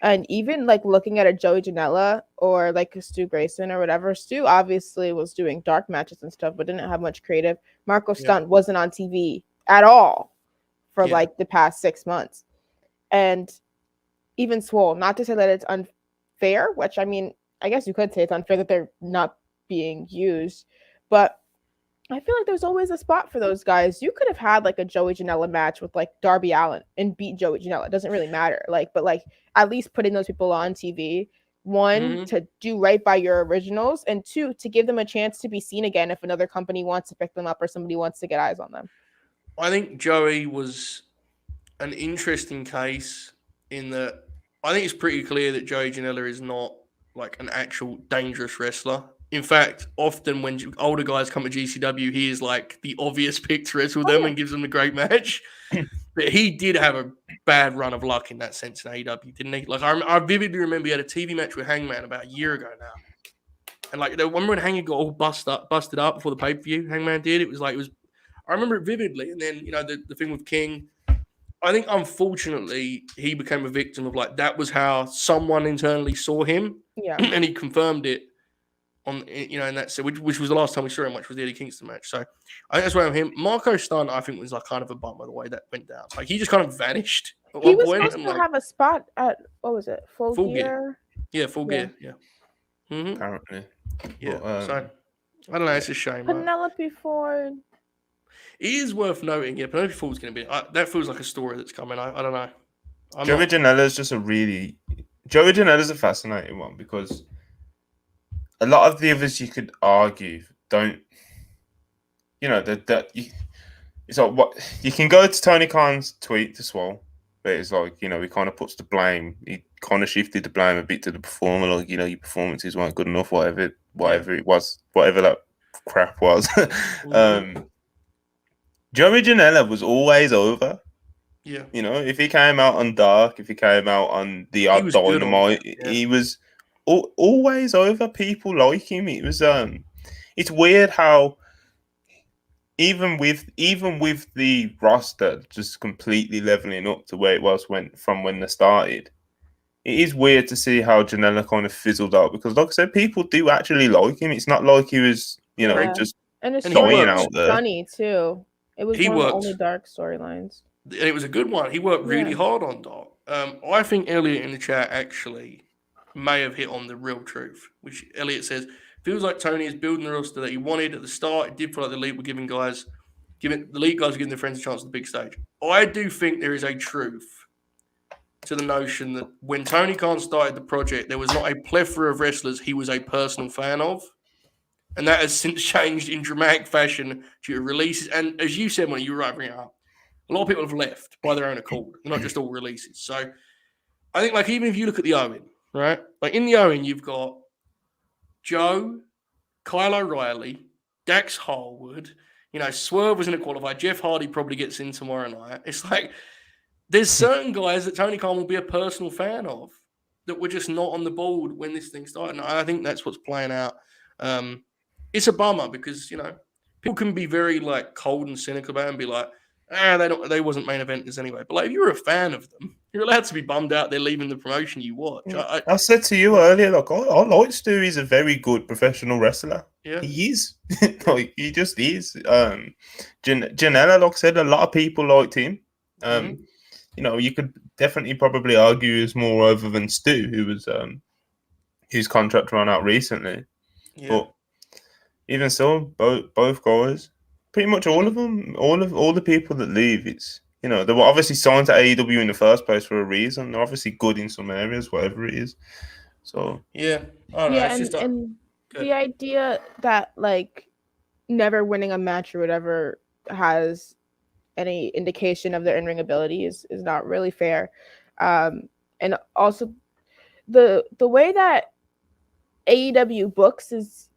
And even like looking at a Joey Janela or like a Stu Grayson or whatever, Stu obviously was doing dark matches and stuff, but didn't have much creative. Marco Stunt wasn't on TV at all for like the past 6 months. And even Swole, not to say that it's unfair, which I mean, I guess you could say it's unfair that they're not being used, but I feel like there's always a spot for those guys. You could have had like a Joey Janela match with like Darby Allin and beat Joey Janela. It doesn't really matter. But at least putting those people on TV, one, to do right by your originals, and two, to give them a chance to be seen again if another company wants to pick them up or somebody wants to get eyes on them. I think Joey was an interesting case in that I think it's pretty clear that Joey Janela is not like an actual dangerous wrestler. In fact, often when older guys come to GCW, he is like the obvious pick to wrestle them and gives them a great match. But he did have a bad run of luck in that sense in AEW, didn't he? Like I vividly remember he had a TV match with Hangman about a year ago now. And like remember when Hangman got all busted up before the pay-per-view, Hangman did? I remember it vividly. And then, the thing with King, I think unfortunately he became a victim of like that was how someone internally saw him. Yeah. And he confirmed it. In that set, which was the last time we saw him, which was the Eddie Kingston match. So I think that's why I'm him. Marco Stunt, I think, was like kind of a bummer the way that went down. Like he just kind of vanished. He was supposed to have a spot at what was it? Full Gear? Yeah, Full Gear. Yeah. Apparently. Yeah. So I don't know. It's a shame. Penelope Ford. It is worth noting. Yeah, Penelope Ford's going to be. That feels like a story that's coming. I don't know. Joey Janela's a fascinating one because a lot of the others you could argue don't, it's like what you can go to Tony Khan's tweet to Swole, but it's like, he kind of puts the blame, he kind of shifted the blame a bit to the performer, like, your performances weren't good enough, whatever it was, whatever that crap was. Joey Janela was always over. Yeah. If he came out on Dark, if he came out on the odd Dynamite, he was always over. People like him. It was it's weird how even with the roster just completely leveling up to where it was when they started, it is weird to see how Janela kind of fizzled out because, like I said, people do actually like him. It's not like he was, just and it's dying out there. funny too. It was one of the only dark storylines. And it was a good one. He worked really hard on Dark. I think Elliot in the chat actually may have hit on the real truth, which Elliot says, feels like Tony is building the roster that he wanted at the start. It did feel like the elite were giving the elite guys were giving their friends a chance on the big stage. I do think there is a truth to the notion that when Tony Khan started the project, there was not a plethora of wrestlers he was a personal fan of. And that has since changed in dramatic fashion due to releases. And as you said when you were right bringing it up, a lot of people have left by their own accord. They're not just all releases. So I think, like, even if you look at the Owen, right? Like, in the Owen, you've got Joe, Kyle O'Reilly, Dax Harwood. Swerve was in a qualifier. Jeff Hardy probably gets in tomorrow night. It's like there's certain guys that Tony Khan will be a personal fan of that were just not on the board when this thing started. And I think that's what's playing out. It's a bummer because, people can be very, like, cold and cynical about it and be like, they wasn't main eventers anyway. But, like, if you're a fan of them, you're allowed to be bummed out they're leaving the promotion you watch. I said to you earlier, like, I like Stu. He's a very good professional wrestler. Yeah. He is. Like, he just is. Janela, like I said, a lot of people liked him. You could definitely probably argue is more over than Stu, who was whose contract ran out recently. Yeah. But even so, both guys, pretty much all of them, all the people that leave, it's they were obviously signed to AEW in the first place for a reason. They're obviously good in some areas, whatever it is. So yeah, I don't know. And the idea that, like, never winning a match or whatever has any indication of their in-ring ability is not really fair. And also the way that AEW books is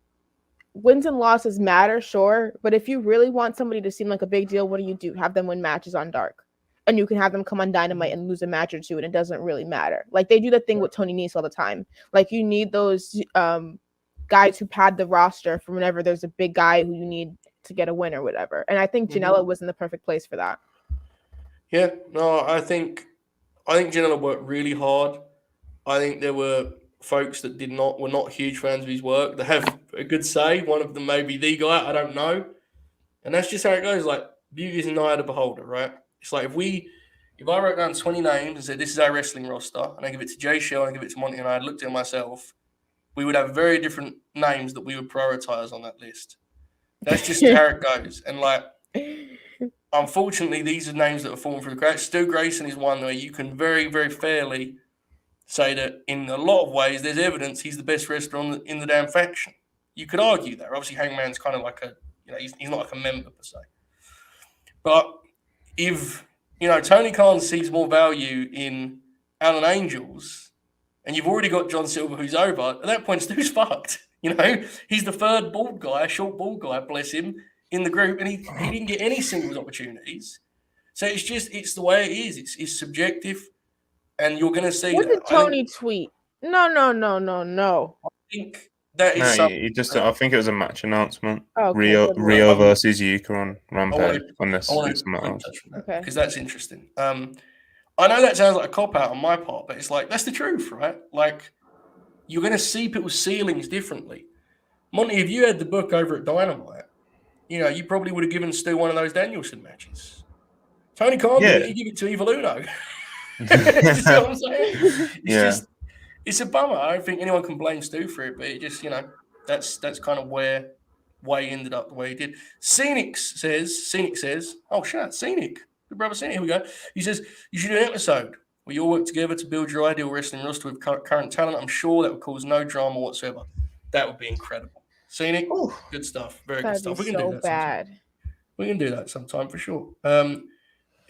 wins and losses matter, sure, but if you really want somebody to seem like a big deal, what do? Have them win matches on Dark. And you can have them come on Dynamite and lose a match or two, and it doesn't really matter. Like, they do the thing with Tony Nese all the time. Like, you need those guys who pad the roster for whenever there's a big guy who you need to get a win or whatever. And I think Janela was in the perfect place for that. Yeah, no, I think Janela worked really hard. I think there were folks that were not huge fans of his work. They have a good say. One of them may be the guy. I don't know. And that's just how it goes. Like, beauty is in the eye of the beholder, right? It's like if I wrote down 20 names and said, this is our wrestling roster, and I give it to Jay Shell and I give it to Monty, and I looked at it myself, we would have very different names that we would prioritize on that list. That's just how it goes. And, like, unfortunately, these are names that are falling through the cracks. Stu Grayson is one where you can very, very fairly say that in a lot of ways there's evidence he's the best wrestler in the damn faction. You could argue that. Obviously, Hangman's kind of like he's not like a member per se. But if, Tony Khan sees more value in Alan Angels and you've already got John Silver who's over, at that point, Stu's fucked. He's the third bald guy, short bald guy, bless him, in the group, and he didn't get any singles opportunities. So it's the way it is. It's subjective. And you're going to see what did Tony tweet? No. I think that is something. I think it was a match announcement. Oh, okay. Rio versus Yuka on Rampage. Because that's interesting. I know that sounds like a cop-out on my part, but it's like, that's the truth, right? Like, you're going to see people's ceilings differently. Monty, if you had the book over at Dynamite, you probably would have given Stu one of those Danielson matches. Tony Khan, you give it to Evil Uno. You see what I'm saying? It's a bummer. I don't think anyone can blame Stu for it, but it just, that's kind of why he ended up the way he did. Scenic says, oh shit, Scenic. Good brother Scenic, here we go. He says, you should do an episode where you all work together to build your ideal wrestling roster with current talent. I'm sure that would cause no drama whatsoever. That would be incredible. Scenic, good stuff. Very good stuff. We can do that sometime. We can do that sometime for sure.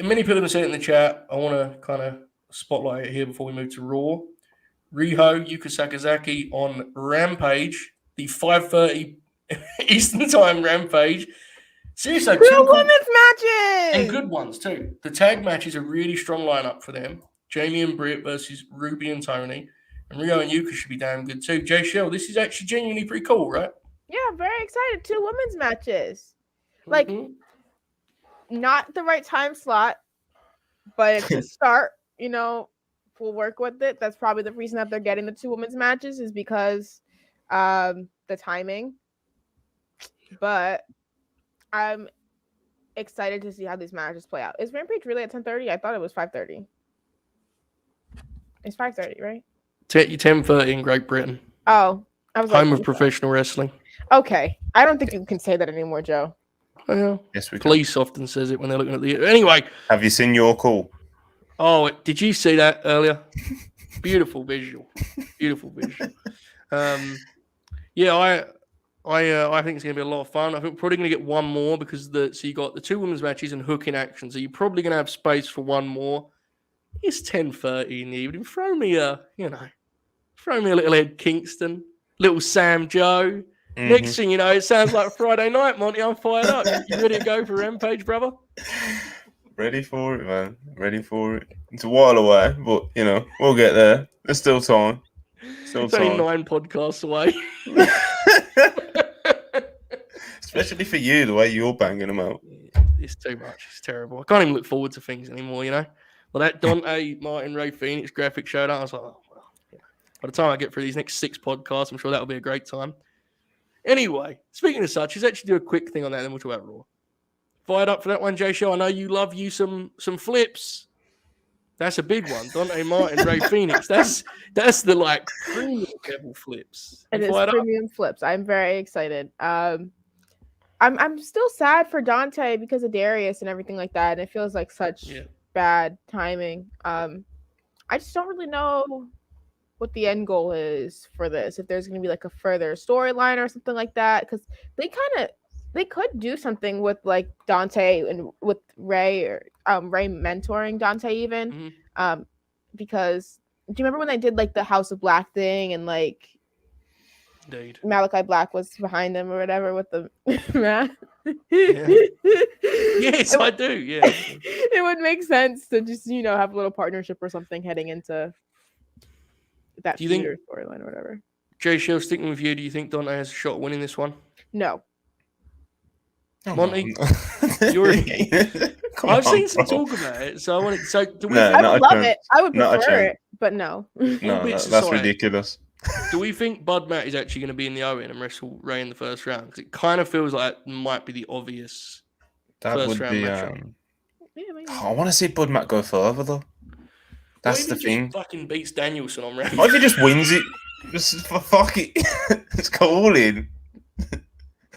Many people have said it in the chat. I want to kind of spotlight it here before we move to Raw. Riho Yuka Sakazaki on Rampage, the 5:30 Eastern Time Rampage. Seriously, two women's matches and good ones too. The tag match is a really strong lineup for them. Jamie and Britt versus Ruby and Tony, and Riho and Yuka should be damn good too. Jay Shell, this is actually genuinely pretty cool, right? Yeah, very excited. Two women's matches, like. Not the right time slot, but it's a start, will work with it. That's probably the reason that they're getting the 2 women's matches is because the timing. But I'm excited to see how these matches play out. Is Rampage really at 10:30? I thought it was 5:30. It's 5:30, right? 10:30 in Great Britain. Oh, I was home of professional wrestling. Okay, I don't think you can say that anymore, Joe. Well, yes, we can. Police often says it when they're looking at the. Anyway, have you seen Your Call? Oh, did you see that earlier? Beautiful visual. Beautiful visual. Yeah, I think it's going to be a lot of fun. I think we're probably going to get one more because so you got the 2 women's matches and Hook in action. So you're probably going to have space for one more. It's 10:30 in the evening. Throw me a little Ed Kingston, little Sam Joe. Mm-hmm. Next thing you know, it sounds like Friday night, Monty. I'm fired up. You ready to go for Rampage, brother? Ready for it, man. Ready for it. It's a while away, but we'll get there. There's still time. It's only 9 podcasts away. Especially for you, the way you're banging them out. It's too much. It's terrible. I can't even look forward to things anymore, Well, that Dante, Martin, Ray Phoenix graphic showdown, I was like, oh, well. By the time I get through these next 6 podcasts, I'm sure that'll be a great time. Anyway, speaking of such, let's actually do a quick thing on that, then we'll talk about Raw. Fired up for that one, Jay Show. I know you love some flips. That's a big one. Dante Martin, Ray Phoenix. That's the premium level flips. It is premium flips. I'm very excited. I'm still sad for Dante because of Darius and everything like that. And it feels like such bad timing. I just don't really know what the end goal is for this. If there's going to be a further storyline or something like that, because they could do something with Dante and with Ray or Ray mentoring Dante even. Mm-hmm. Because do you remember when they did the House of Black thing and Indeed. Malachi Black was behind them or whatever with the mat? Yeah. Yes, I do. Yeah. It would make sense to just have a little partnership or something heading into that future storyline or whatever. Jay Shield, sticking with you, do you think Dante has a shot at winning this one? No. Monty, I've seen some talk about it, so I want to. I would love it. I would prefer it, but no. No, that's ridiculous. Do we think Bud Matt is actually going to be in the Owen and wrestle Ray in the first round? Because it kind of feels like it might be the obvious first round matchup. I want to see Bud Matt go further though. That's the thing. Just fucking beats Danielson on round. What if he just wins it? Just fuck it. Let's go all in.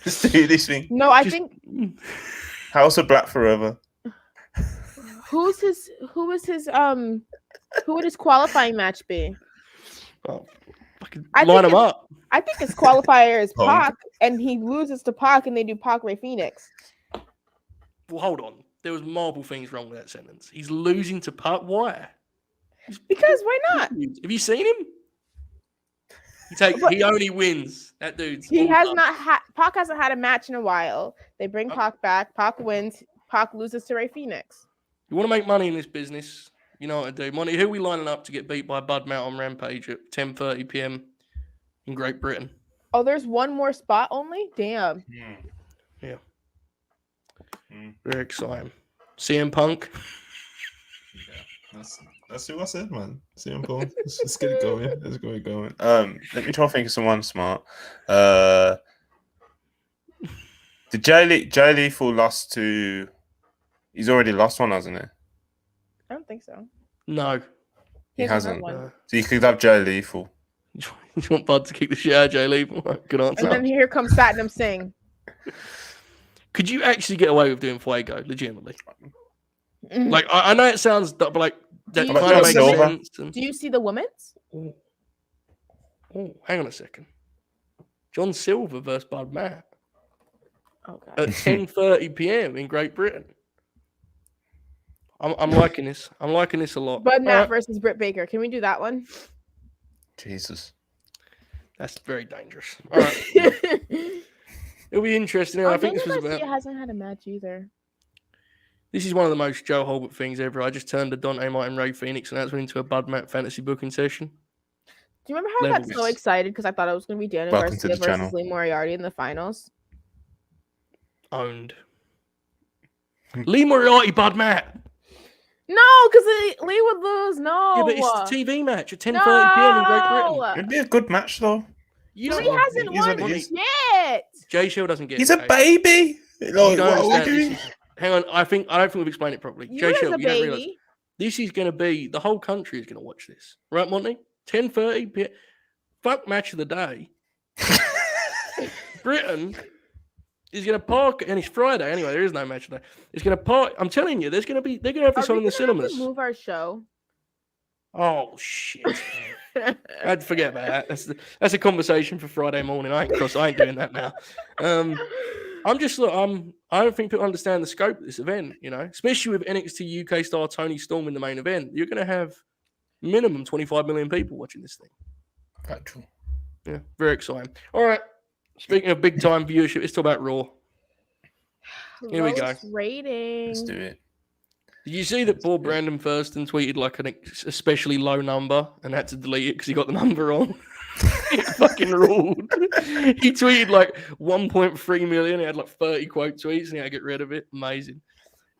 Let's do this thing. No, I think House of Black forever. Who would his qualifying match be? Oh, line him up. I think his qualifier is Pac, and he loses to Pac, and they do Pac Ray Phoenix. Well, hold on. There was multiple things wrong with that sentence. He's losing to Pac. Why? Because why not? Have you seen him? He only wins. That dude's. Pac hasn't had a match in a while. They bring Pac back. Pac wins. Pac loses to Ray Phoenix. You want to make money in this business? You know what to do. Monty, who are we lining up to get beat by Bud Matt on Rampage at 10:30 p.m. in Great Britain? Oh, there's one more spot only? Damn. Yeah. Very exciting. CM Punk. Yeah, that's who I said, man. CM Punk. Let's get it going. Let's get it going. Let me try to think of someone smart. Did Jay Lethal lost to? He's already lost one, hasn't he? I don't think so. No. He hasn't. So you could have Jay Lethal. You want Bud to kick the shit out of Jay Lethal? Good answer. And then here comes Satnam Singh. Could you actually get away with doing Fuego, legitimately? I know it sounds, but that kind of makes sense. Do you see the women's? Oh, hang on a second. John Silver versus Bud Matt. Okay. At 10:30 p.m. in Great Britain. I'm liking this. I'm liking this a lot. Bud Matt versus Britt Baker. Can we do that one? Jesus. That's very dangerous. All right. It'll be interesting. I think this was about. He hasn't had a match either. This is one of the most Joe Holbert things ever. I just turned to Dante Martin Ray Phoenix and that's went into a Bud Matt fantasy booking session. Do you remember how I got so excited because I thought it was going to be Daniel Garcia versus Lee Moriarty in the finals? Owned. Lee Moriarty, Bud Matt. No, because Lee would lose. No. Yeah, but it's the TV match at 10:30 p.m. in Great Britain. It'd be a good match, though. Lee hasn't won yet. Jay Shell doesn't get He's it. a baby. Like, what are we doing? Hang on, I don't think we've explained it properly. Jay Shell, you don't realize this is going to be the whole country is going to watch this, right, Monty? 10:30 p.m. Fuck match of the day. Britain is going to park, and it's Friday anyway. There is no match today. It's going to park. I'm telling you, they're going to have this on in the cinemas. Move our show. Oh shit! I'd forget about that. That's a conversation for Friday morning. I ain't doing that now. I don't think people understand the scope of this event. You know, especially with NXT UK star Tony Storm in the main event, you're going to have minimum 25 million people watching this thing. Factual. Yeah, very exciting. All right. Speaking of big time viewership, let's talk about Raw. Here we go. Rating. Let's do it. Did you see that poor Brandon Thurston tweeted like an especially low number and had to delete it because he got the number wrong? He fucking ruled. He tweeted like 1.3 million. He had like 30 quote tweets and he had to get rid of it. Amazing.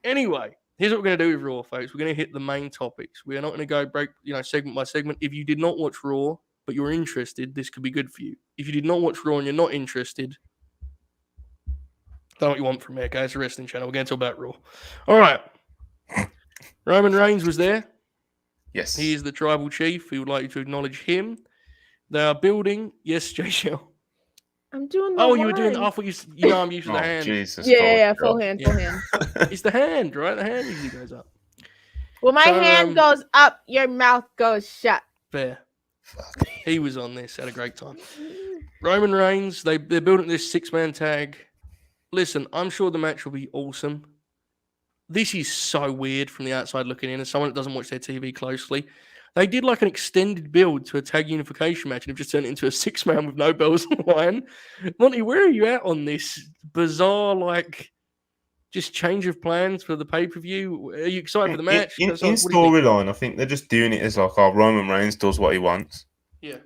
Anyway, here's what we're going to do with Raw, folks. We're going to hit the main topics. We are not going to go break, segment by segment. If you did not watch Raw, but you're interested, this could be good for you. If you did not watch Raw and you're not interested, don't know what you want from me, okay? It's a wrestling channel. We're going to talk about Raw. All right. Roman Reigns was there. Yes. He is the tribal chief. We would like you to acknowledge him. They are building. Yes, Jay Shell. I'm doing the you were doing. I thought I'm used to the hand. Jesus. Yeah, full hand. It's the hand, right? The hand usually goes up. Well, my hand goes up, your mouth goes shut. Fair. Fuck. He was on this. Had a great time. Roman Reigns. They're building this 6-man tag. Listen, I'm sure the match will be awesome. This is so weird from the outside looking in, as someone that doesn't watch their TV closely. They did like an extended build to a tag unification match and have just turned it into a 6-man with no bells on the line. Monty, where are you at on this bizarre, just change of plans for the pay-per-view? Are you excited for the match? In storyline, I think they're just doing it as Roman Reigns does what he wants. Yeah.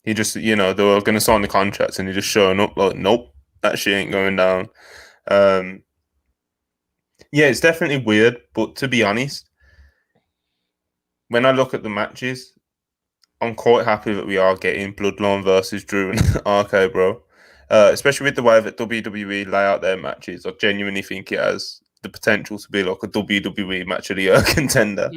He just, they were going to sign the contracts and he just showing up like, nope, that shit ain't going down. Yeah, it's definitely weird, but to be honest, when I look at the matches, I'm quite happy that we are getting Bloodline versus Drew and RK Bro. Especially with the way that WWE lay out their matches. I genuinely think it has the potential to be like a WWE match of the year contender.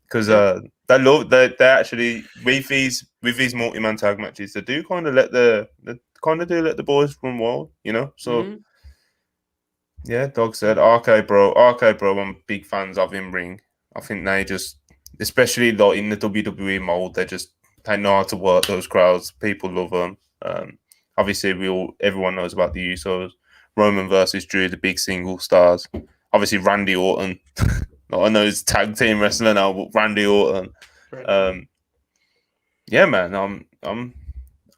Because they actually with these multi-man tag matches, they do kind of let the boys run wild, So yeah, Dog said RK Bro, I'm big fans of him ring. I think they just, especially in the WWE mold, they know how to work those crowds. People love them. Obviously, everyone knows about the Usos. Roman versus Drew, the big single stars. Obviously, Randy Orton. I know he's tag team wrestler now, but Randy Orton. Yeah, man, I'm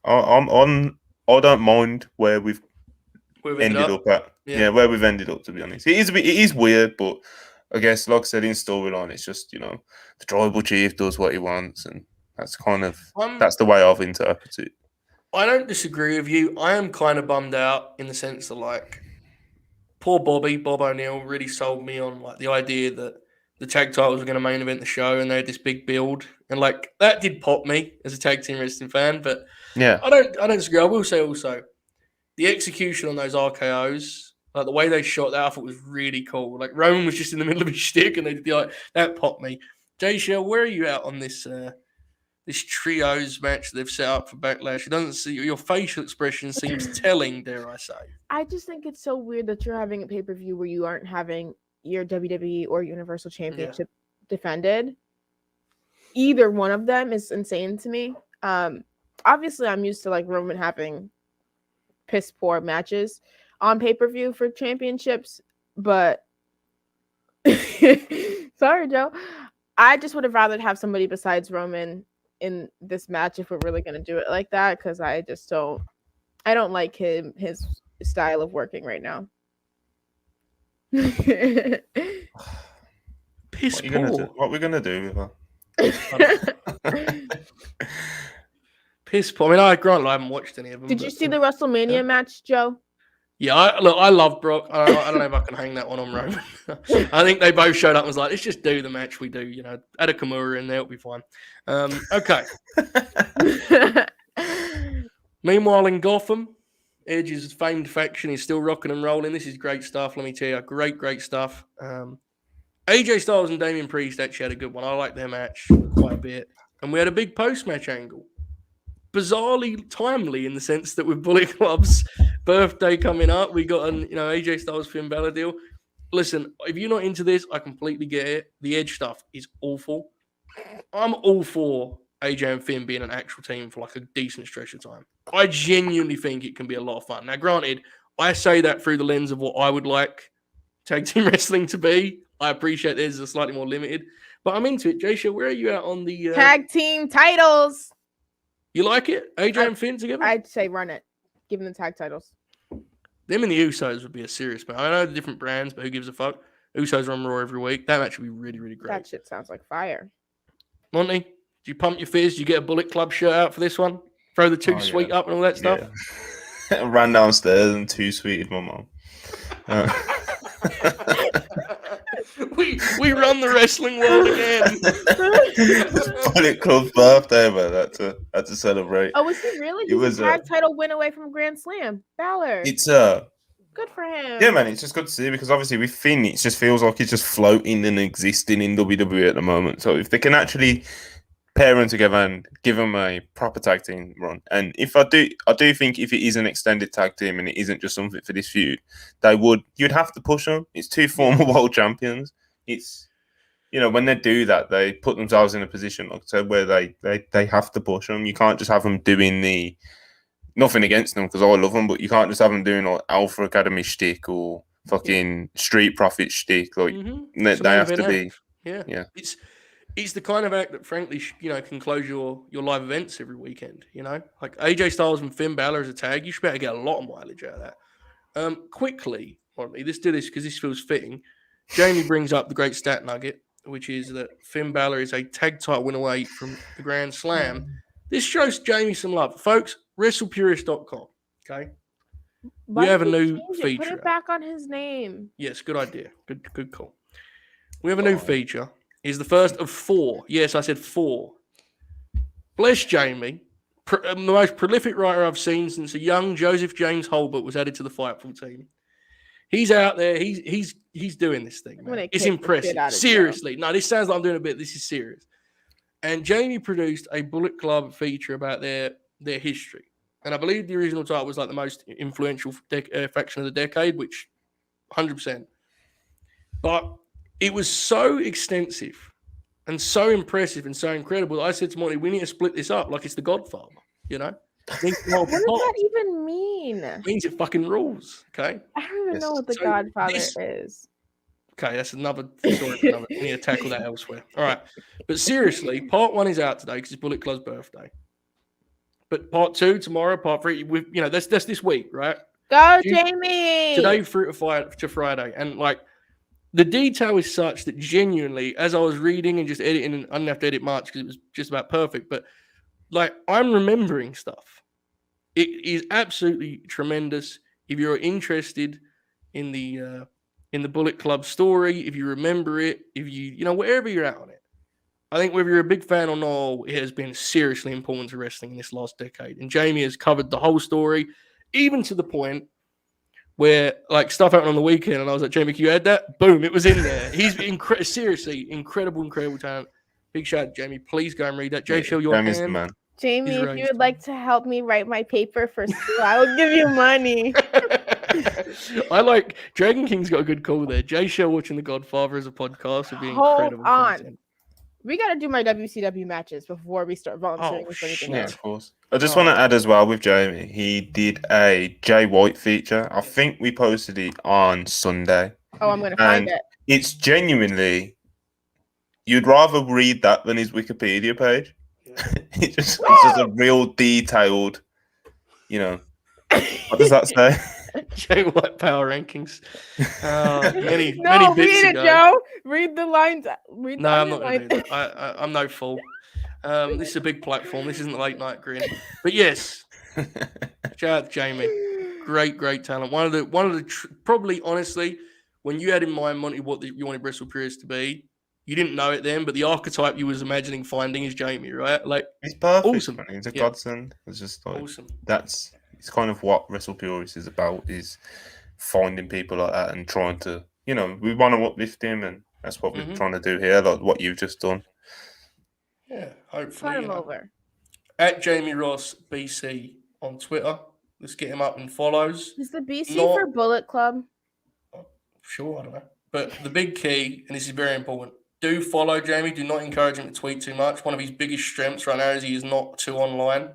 on. I don't mind where we've ended up at. Yeah, where we've ended up. To be honest, it is weird, but I guess, like I said, in storyline, it's just the tribal chief does what he wants, and that's kind of that's the way I've interpreted it. I don't disagree with you. I am kind of bummed out in the sense that, poor Bob O'Neill really sold me on the idea that the tag titles were going to main event the show, and they had this big build, and that did pop me as a tag team wrestling fan. But yeah, I don't disagree. I will say also the execution on those RKOs, the way they shot that, I thought was really cool. Roman was just in the middle of his shtick, and they did that popped me. Jay Shell, where are you at on this? This trios match they've set up for Backlash. It doesn't see your facial expression seems telling, dare I say. I just think it's so weird that you're having a pay-per-view where you aren't having your WWE or Universal Championship defended. Either one of them is insane to me. Obviously, I'm used to Roman having piss poor matches on pay-per-view for championships, but sorry, Joe. I just would have rather have somebody besides Roman in this match if we're really going to do it like that, because I don't like his style of working right now. Piss poor. What are we gonna do with her? Piss poor. I mean, I haven't watched any of them. Did you see the WrestleMania match, Joe? Yeah, I love Brock. I don't know if I can hang that one on Roman. I think they both showed up and was like, let's just do the match we do. Add a Kimura in there, it'll be fine. Okay. Meanwhile, in Gotham, Edge's famed faction is still rocking and rolling. This is great stuff. Let me tell you, great stuff. AJ Styles and Damian Priest actually had a good one. I liked their match quite a bit. And we had a big post-match angle. Bizarrely timely in the sense that with Bullet Club's birthday coming up, we got an AJ Styles Finn Balor deal. Listen, if you're not into this, I completely get it. The Edge stuff is awful. I'm all for AJ and Finn being an actual team for like a decent stretch of time. I genuinely think it can be a lot of fun. Now, granted, I say that through the lens of what I would like tag team wrestling to be. I appreciate this is slightly more limited, but I'm into it. Jaysha, where are you at on the tag team titles? You like it? AJ and Finn together? I'd say run it. Give them the tag titles. Them and the Usos would be a serious match. I know the different brands, but who gives a fuck? Usos run Raw every week. That match would be really, really great. That shit sounds like fire. Monty, do you pump your fizz? Do you get a Bullet Club shirt out for this one? Throw the Too Sweet up and all that stuff? Yeah. Ran downstairs and Too Sweeted my mom. We run the wrestling world again. Bullet Club's birthday, man. Had to celebrate. Oh, was he really? It was a tag title win away from Grand Slam. Balor. It's good for him. Yeah, man. It's just good to see because obviously with Finn, it just feels like he's just floating and existing in WWE at the moment. So if they can actually pair them together and give them a proper tag team run, and if I do think if it is an extended tag team and it isn't just something for this feud, you'd have to push them. It's two former world champions. It's when they do that, they put themselves in a position, like I said, where they have to push them. You can't just have them doing the nothing against them because I love them, but you can't just have them doing like Alpha Academy shtick or fucking Street Profit shtick. Like they have to be. Yeah. It's the kind of act that, frankly, can close your live events every weekend. Like AJ Styles and Finn Balor as a tag, you should better get a lot of mileage out of that. Quickly, let's do this because this feels fitting. Jamie brings up the great stat nugget, which is that Finn Balor is a tag title win away from the Grand Slam. This shows Jamie some love. Folks, WrestlePurist.com, okay? We have a new feature. Put it back on his name. Yes, good idea. Good call. We have a new feature. It's the first of 4. Yes, I said 4. Bless Jamie. The most prolific writer I've seen since a young Joseph James Holbert was added to the Fightful team. He's out there. He's doing this thing, man. It's impressive. Seriously. No, this sounds like I'm doing a bit. This is serious. And Jamie produced a Bullet Club feature about their history. And I believe the original title was like the most influential faction of the decade, which 100%. But it was so extensive and so impressive and so incredible that I said to Monty, we need to split this up like it's The Godfather, What does that even mean? It means it fucking rules, okay? I don't even know what The Godfather is. Okay, that's another story. We need to tackle that elsewhere. All right. But seriously, part 1 is out today because it's Bullet Club's birthday. But part 2 tomorrow, part 3, that's this week, right? Go, Jamie! Today through to Friday. And the detail is such that genuinely, as I was reading and just editing, and I didn't have to edit much because it was just about perfect, but I'm remembering stuff. It is absolutely tremendous. If you're interested in the Bullet Club story, if you remember it, if you wherever you're at on it, I think whether you're a big fan or not, it has been seriously important to wrestling in this last decade. And Jamie has covered the whole story, even to the point where stuff happened on the weekend, and I was like, Jamie, can you add that? Boom, it was in there. He's seriously incredible talent. Big shout out, Jamie. Please go and read that. Show your Jamie's the man. Jamie, if you would like to help me write my paper for school, I will give you money. I Dragon King's got a good call there. Jay Shell watching The Godfather as a podcast would be incredible. Hold on. Content. We got to do my WCW matches before we start volunteering for anything else. Of course. I just want to add as well with Jamie, he did a Jay White feature. I think we posted it on Sunday. Oh, I'm going to find it. It's genuinely, you'd rather read that than his Wikipedia page. It's just a real detailed, what does that say? Jay White Power Rankings. Many bits read it, ago. Joe. Read the lines. I'm not going to do that. I'm no fool. This is a big platform. This isn't the late night grin. But yes, shout out to Jamie. Great talent. One of the probably honestly, when you had in mind, Monty, what you wanted Wrestle Perez to be, you didn't know it then, but the archetype you was imagining finding is Jamie, right? Like, he's perfect. Awesome. Man. He's a godsend. It's just like awesome. It's kind of what Wrestle Purist is about, is finding people like that and trying to, we want to uplift him, and that's what we're trying to do here, like what you've just done. Yeah, hopefully. Put him over. At Jamie Ross BC on Twitter. Let's get him up in follows. Is the BC for Bullet Club? Sure, I don't know. But the big key, and this is very important, do follow Jamie. Do not encourage him to tweet too much. One of his biggest strengths right now is he is not too online.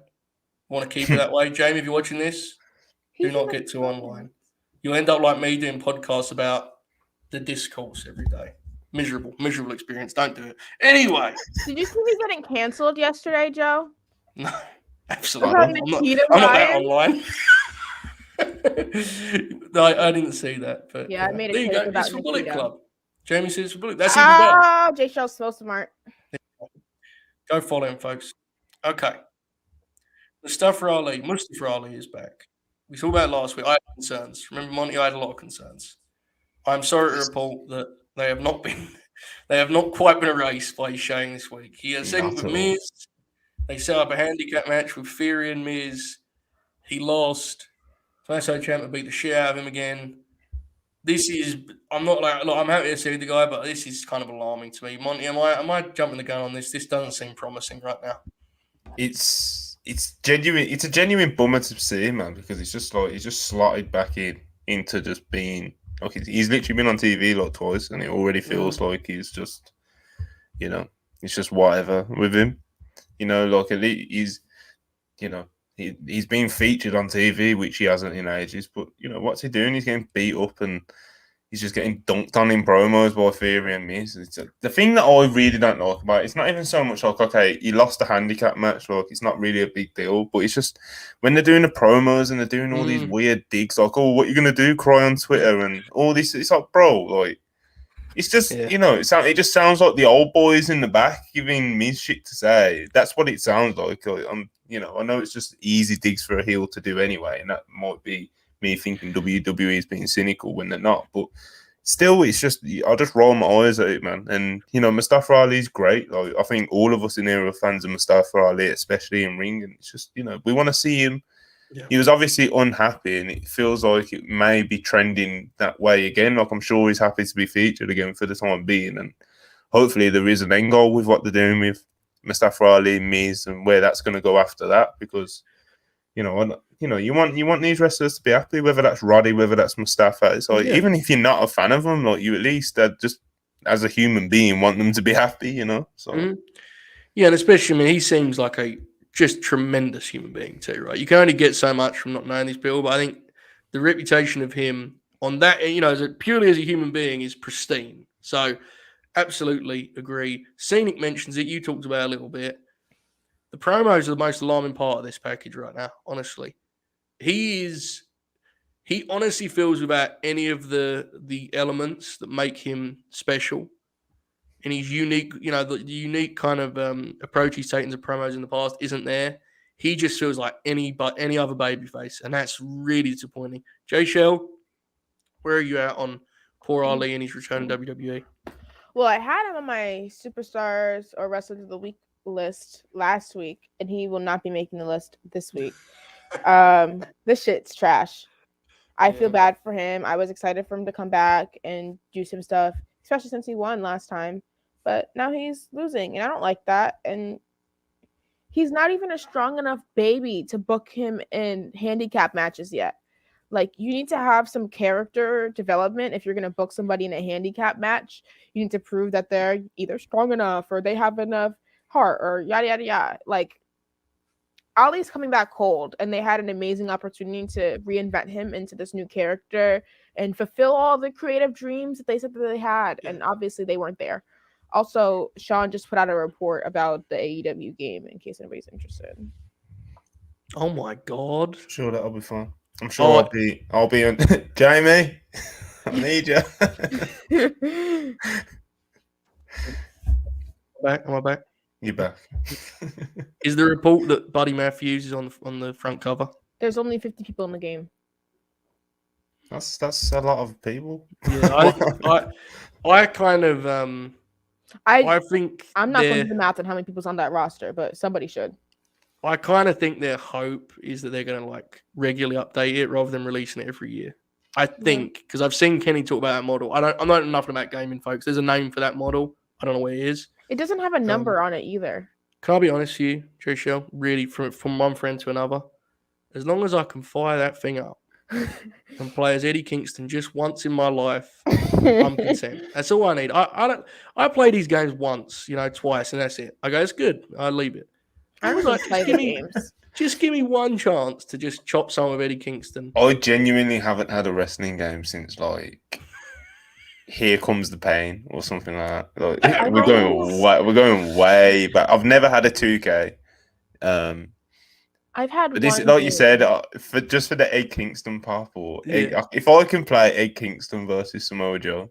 Want to keep it that way. Jamie, if you're watching this, do not get too online. You'll end up like me doing podcasts about the discourse every day. Miserable experience. Don't do it. Anyway. Did you see me getting canceled yesterday, Joe? No, absolutely. I'm not that online. No, I didn't see that. But yeah, I made there you go. It's for Bullet Club. Jamie says for Bullet. That's even better. Oh, Jay Shell's so smart. Go follow him, folks. Okay. Mustafa Ali is back. We talked about last week. I had concerns. Remember, Monty, I had a lot of concerns. I'm sorry to report that they have not quite been erased by his showing this week. He had a segment with Miz. They set up a handicap match with Theory and Miz. He lost. Tommaso Ciampa beat the shit out of him again. I'm happy to see the guy, but this is kind of alarming to me. Monty, am I jumping the gun on this? This doesn't seem promising right now. It's genuine. It's a genuine bummer to see, man, because he's just slotted back into just being. Okay, he's literally been on TV like twice, and it already feels like he's just, it's just whatever with him. Like he's been featured on TV, which he hasn't in ages. But what's he doing? He's getting beat up, and he's just getting dunked on in promos by Theory and Miz. The thing that I really don't like about it, it's not even so much like, okay, he lost a handicap match, like it's not really a big deal. But it's just when they're doing the promos and they're doing all these weird digs, like, oh, what are you gonna do? Cry on Twitter and all this. It's like, bro, like. It's just, it just sounds like the old boys in the back giving Miz shit to say. That's what it sounds like. I know it's just easy digs for a heel to do anyway, and that might be me thinking WWE is being cynical when they're not. But still, it's just, I just roll my eyes at it, man. And, Mustafa Ali's great. Like, I think all of us in here are fans of Mustafa Ali, especially in ring. And it's just, we want to see him. Yeah. He was obviously unhappy, and it feels like it may be trending that way again. Like, I'm sure he's happy to be featured again for the time being, and hopefully there is an end goal with what they're doing with Mustafa Ali, Miz, and where that's going to go after that. Because you want these wrestlers to be happy, whether that's Roddy, whether that's Mustafa. It's like even if you're not a fan of them, like you at least just as a human being want them to be happy. So yeah, and especially he seems like a just tremendous human being too, right? You can only get so much from not knowing these people, but I think the reputation of him on that, purely as a human being is pristine. So absolutely agree. Scenic mentions it. You talked about a little bit. The promos are the most alarming part of this package right now, honestly. He honestly feels without any of the elements that make him special. And he's unique, the unique kind of approach he's taken to promos in the past isn't there. He just feels like any other babyface, and that's really disappointing. Jay Shell, where are you at on poor Ali and his return to WWE? Well, I had him on my Superstars or Wrestlers of the Week list last week, and he will not be making the list this week. This shit's trash. I feel bad for him. I was excited for him to come back and do some stuff, especially since he won last time. But now he's losing, and I don't like that. And he's not even a strong enough baby to book him in handicap matches yet. Like, you need to have some character development if you're going to book somebody in a handicap match. You need to prove that they're either strong enough or they have enough heart or yada, yada, yada. Like, Ali's coming back cold, and they had an amazing opportunity to reinvent him into this new character and fulfill all the creative dreams that they said that they had. And obviously they weren't there. Also, Sean just put out a report about the AEW game in case anybody's interested. Oh my God. Sure, that'll be fun. I'm sure I'll be on Jamie. I need you. Am I back? You're back. Is the report that Buddy Matthews is on the front cover? There's only 50 people in the game. That's a lot of people. Yeah, I kind of I think I'm not going to do the math on how many people's on that roster, but somebody should. I kind of think their hope is that they're going to like regularly update it rather than releasing it every year. I think because I've seen Kenny talk about that model. I'm not nothing about gaming, folks. There's a name for that model. I don't know where it is. It doesn't have a number on it either. Can I be honest with you, Joe Shell? Really, from one friend to another, as long as I can fire that thing up and play as Eddie Kingston just once in my life, I'm content. That's all I need. I play these games once, twice, and that's it. I go, it's good. I leave it. I don't like play the games. Just give me one chance to just chop some of Eddie Kingston. I genuinely haven't had a wrestling game since like Here Comes the Pain or something like that. Like, we're going way back. I've never had a 2K. I've had. But this, like you said, for the Ed Kingston part, or if I can play Ed Kingston versus Samoa Joe,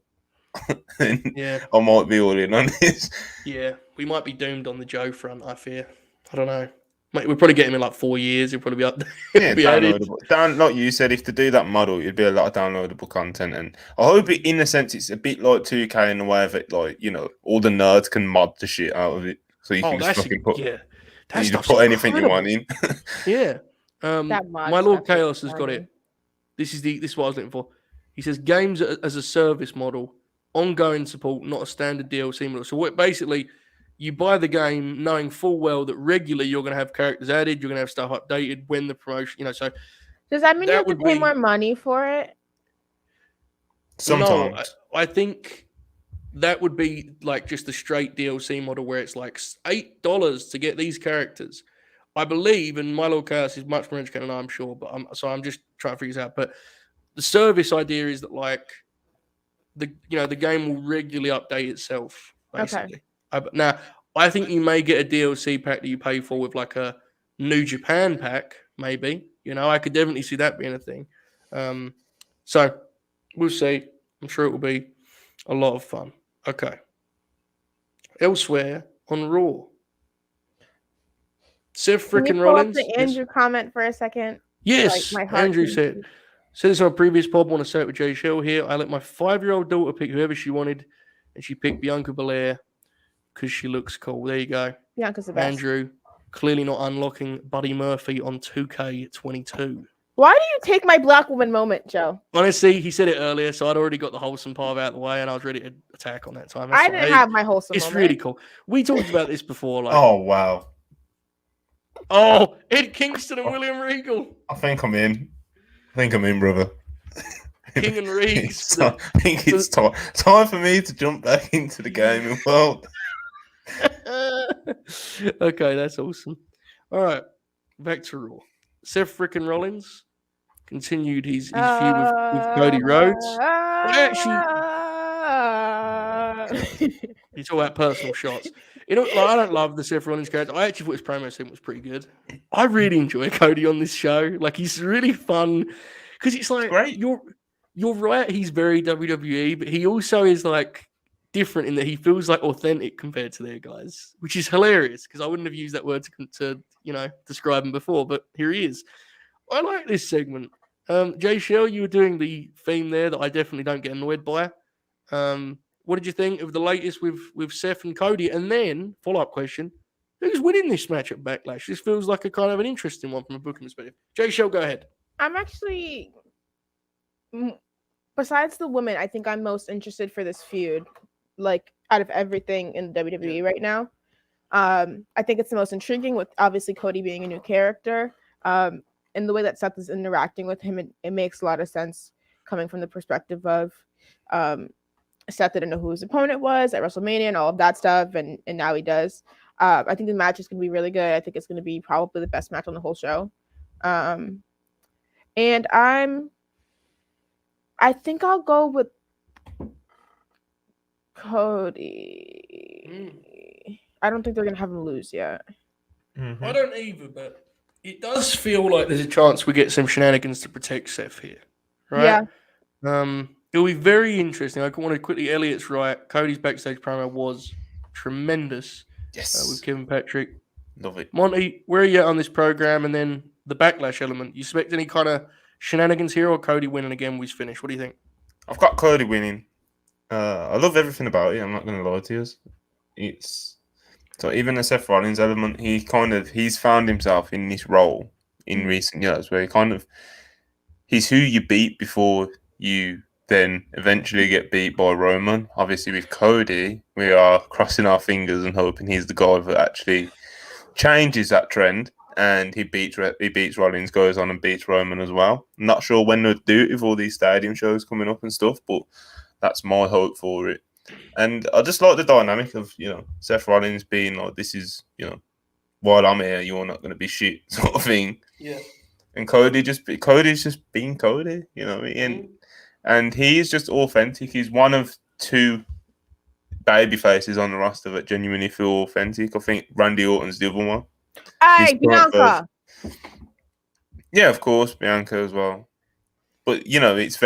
then I might be all in on this. Yeah, we might be doomed on the Joe front. I fear. I don't know. We'll probably get him in like 4 years. He'll probably be up there. Downloadable. Like you said, if to do that model, it'd be a lot of downloadable content. And I hope it, in a sense, it's a bit like 2K in the way of it, like, all the nerds can mod the shit out of it. So you can just fucking put, you just put anything you want in. Yeah. My Lord Chaos has got it. This is what I was looking for. He says games as a service model, ongoing support, not a standard DLC model. So basically, you buy the game knowing full well that regularly you're going to have characters added, you're going to have stuff updated when the promotion, so. Does that mean you have to pay more money for it? Sometimes. No, I think that would be like just a straight DLC model where it's like $8 to get these characters. I believe, and my Lord Chaos is much more educated than I'm sure, but I'm just trying to figure this out. But the service idea is that like the game will regularly update itself, basically. Okay. Now, I think you may get a DLC pack that you pay for with like a New Japan pack, maybe. I could definitely see that being a thing. So we'll see. I'm sure it will be a lot of fun. Okay. Elsewhere on Raw, Seth freaking Rollins. Can you pull up the Andrew comment for a second? Yes. Like Andrew said this on a previous pod. I want to say it with Jay Shell here. I let my 5-year-old daughter pick whoever she wanted, and she picked Bianca Belair. Because she looks cool. There you go. Bianca's the best. Andrew, clearly not unlocking Buddy Murphy on 2K22. Why do you take my black woman moment, Joe? Honestly, he said it earlier, so I'd already got the wholesome part out of the way, and I was ready to attack on that time. I didn't have my wholesome moment. It's really cool. We talked about this before. Like, oh, wow. Oh, Ed Kingston and William Regal. I think I'm in, brother. King and Reeds. I think it's time for me to jump back into the gaming world. Okay, that's awesome. All right, back to Raw. Seth freaking Rollins continued his feud with Cody Rhodes. You talk about personal shots. I don't love the Seth Rollins character. I actually thought his promo segment was pretty good. I really enjoy Cody on this show. Like, he's really fun because it's like you're right. He's very WWE, but he also is like different in that he feels like authentic compared to their guys, which is hilarious because I wouldn't have used that word to describe him before, but here he is. I like this segment. Jay Shell, you were doing the theme there that I definitely don't get annoyed by. What did you think of the latest with Seth and Cody? And then, follow-up question, who's winning this match at Backlash? This feels like a kind of an interesting one from a booking perspective. Jay Shell, go ahead. I'm actually, besides the women, I think I'm most interested for this feud. Like, out of everything in WWE right now. I think it's the most intriguing with obviously Cody being a new character. And the way that Seth is interacting with him, it makes a lot of sense coming from the perspective of Seth didn't know who his opponent was at WrestleMania and all of that stuff. And now he does. I think the match is going to be really good. I think it's going to be probably the best match on the whole show. And I think I'll go with Cody. I don't think they're gonna have him lose yet. Mm-hmm. I don't either, but it does feel like there's a chance we get some shenanigans to protect Seth here, right? Yeah. It'll be very interesting. I want to quickly. Elliot's right. Cody's backstage promo was tremendous. Yes. With Kevin Patrick. Love it. Monty, where are you at on this program? And then the Backlash element. You expect any kind of shenanigans here, or Cody winning again with his finish? What do you think? I've got Cody winning. I love everything about it. I'm not going to lie to you. It's so even the Seth Rollins element, he's found himself in this role in recent years where he's who you beat before you then eventually get beat by Roman. Obviously, with Cody, we are crossing our fingers and hoping he's the guy that actually changes that trend. And he beats Rollins, goes on and beats Roman as well. I'm not sure when they'll do it with all these stadium shows coming up and stuff, but that's my hope for it. And I just like the dynamic of, Seth Rollins being like, this is, while I'm here, you're not going to be shit sort of thing. Yeah. And Cody's just being Cody, you know what I mean? And he's just authentic. He's one of two baby faces on the roster that genuinely feel authentic. I think Randy Orton's the other one. Hey, Bianca. Yeah, of course, Bianca as well. But it's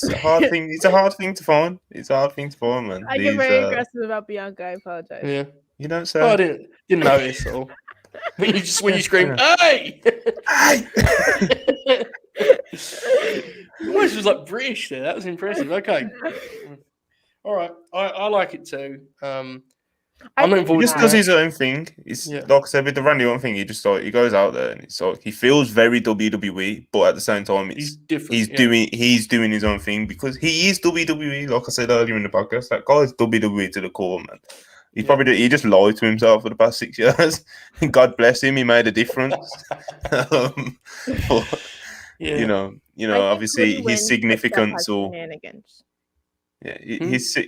a hard thing. It's a hard thing to find. It's a hard thing to find, man. I get very aggressive about Bianca. I apologize. Yeah, you don't say. Oh, I didn't notice. Or when you scream, "Hey!" Hey! Your voice was like British there. That was impressive. Okay. All right. I like it too. I'm looking forward to it. He just does his own thing. Like I said, with the Randy Orton thing, he goes out there and it's like he feels very WWE, but at the same time, he's different. He's doing his own thing because he is WWE. Like I said earlier in the podcast, that guy's WWE to the core, man. He just lied to himself for the past 6 years. God bless him, he made a difference. But, obviously his significance or shenanigans. Yeah, he's.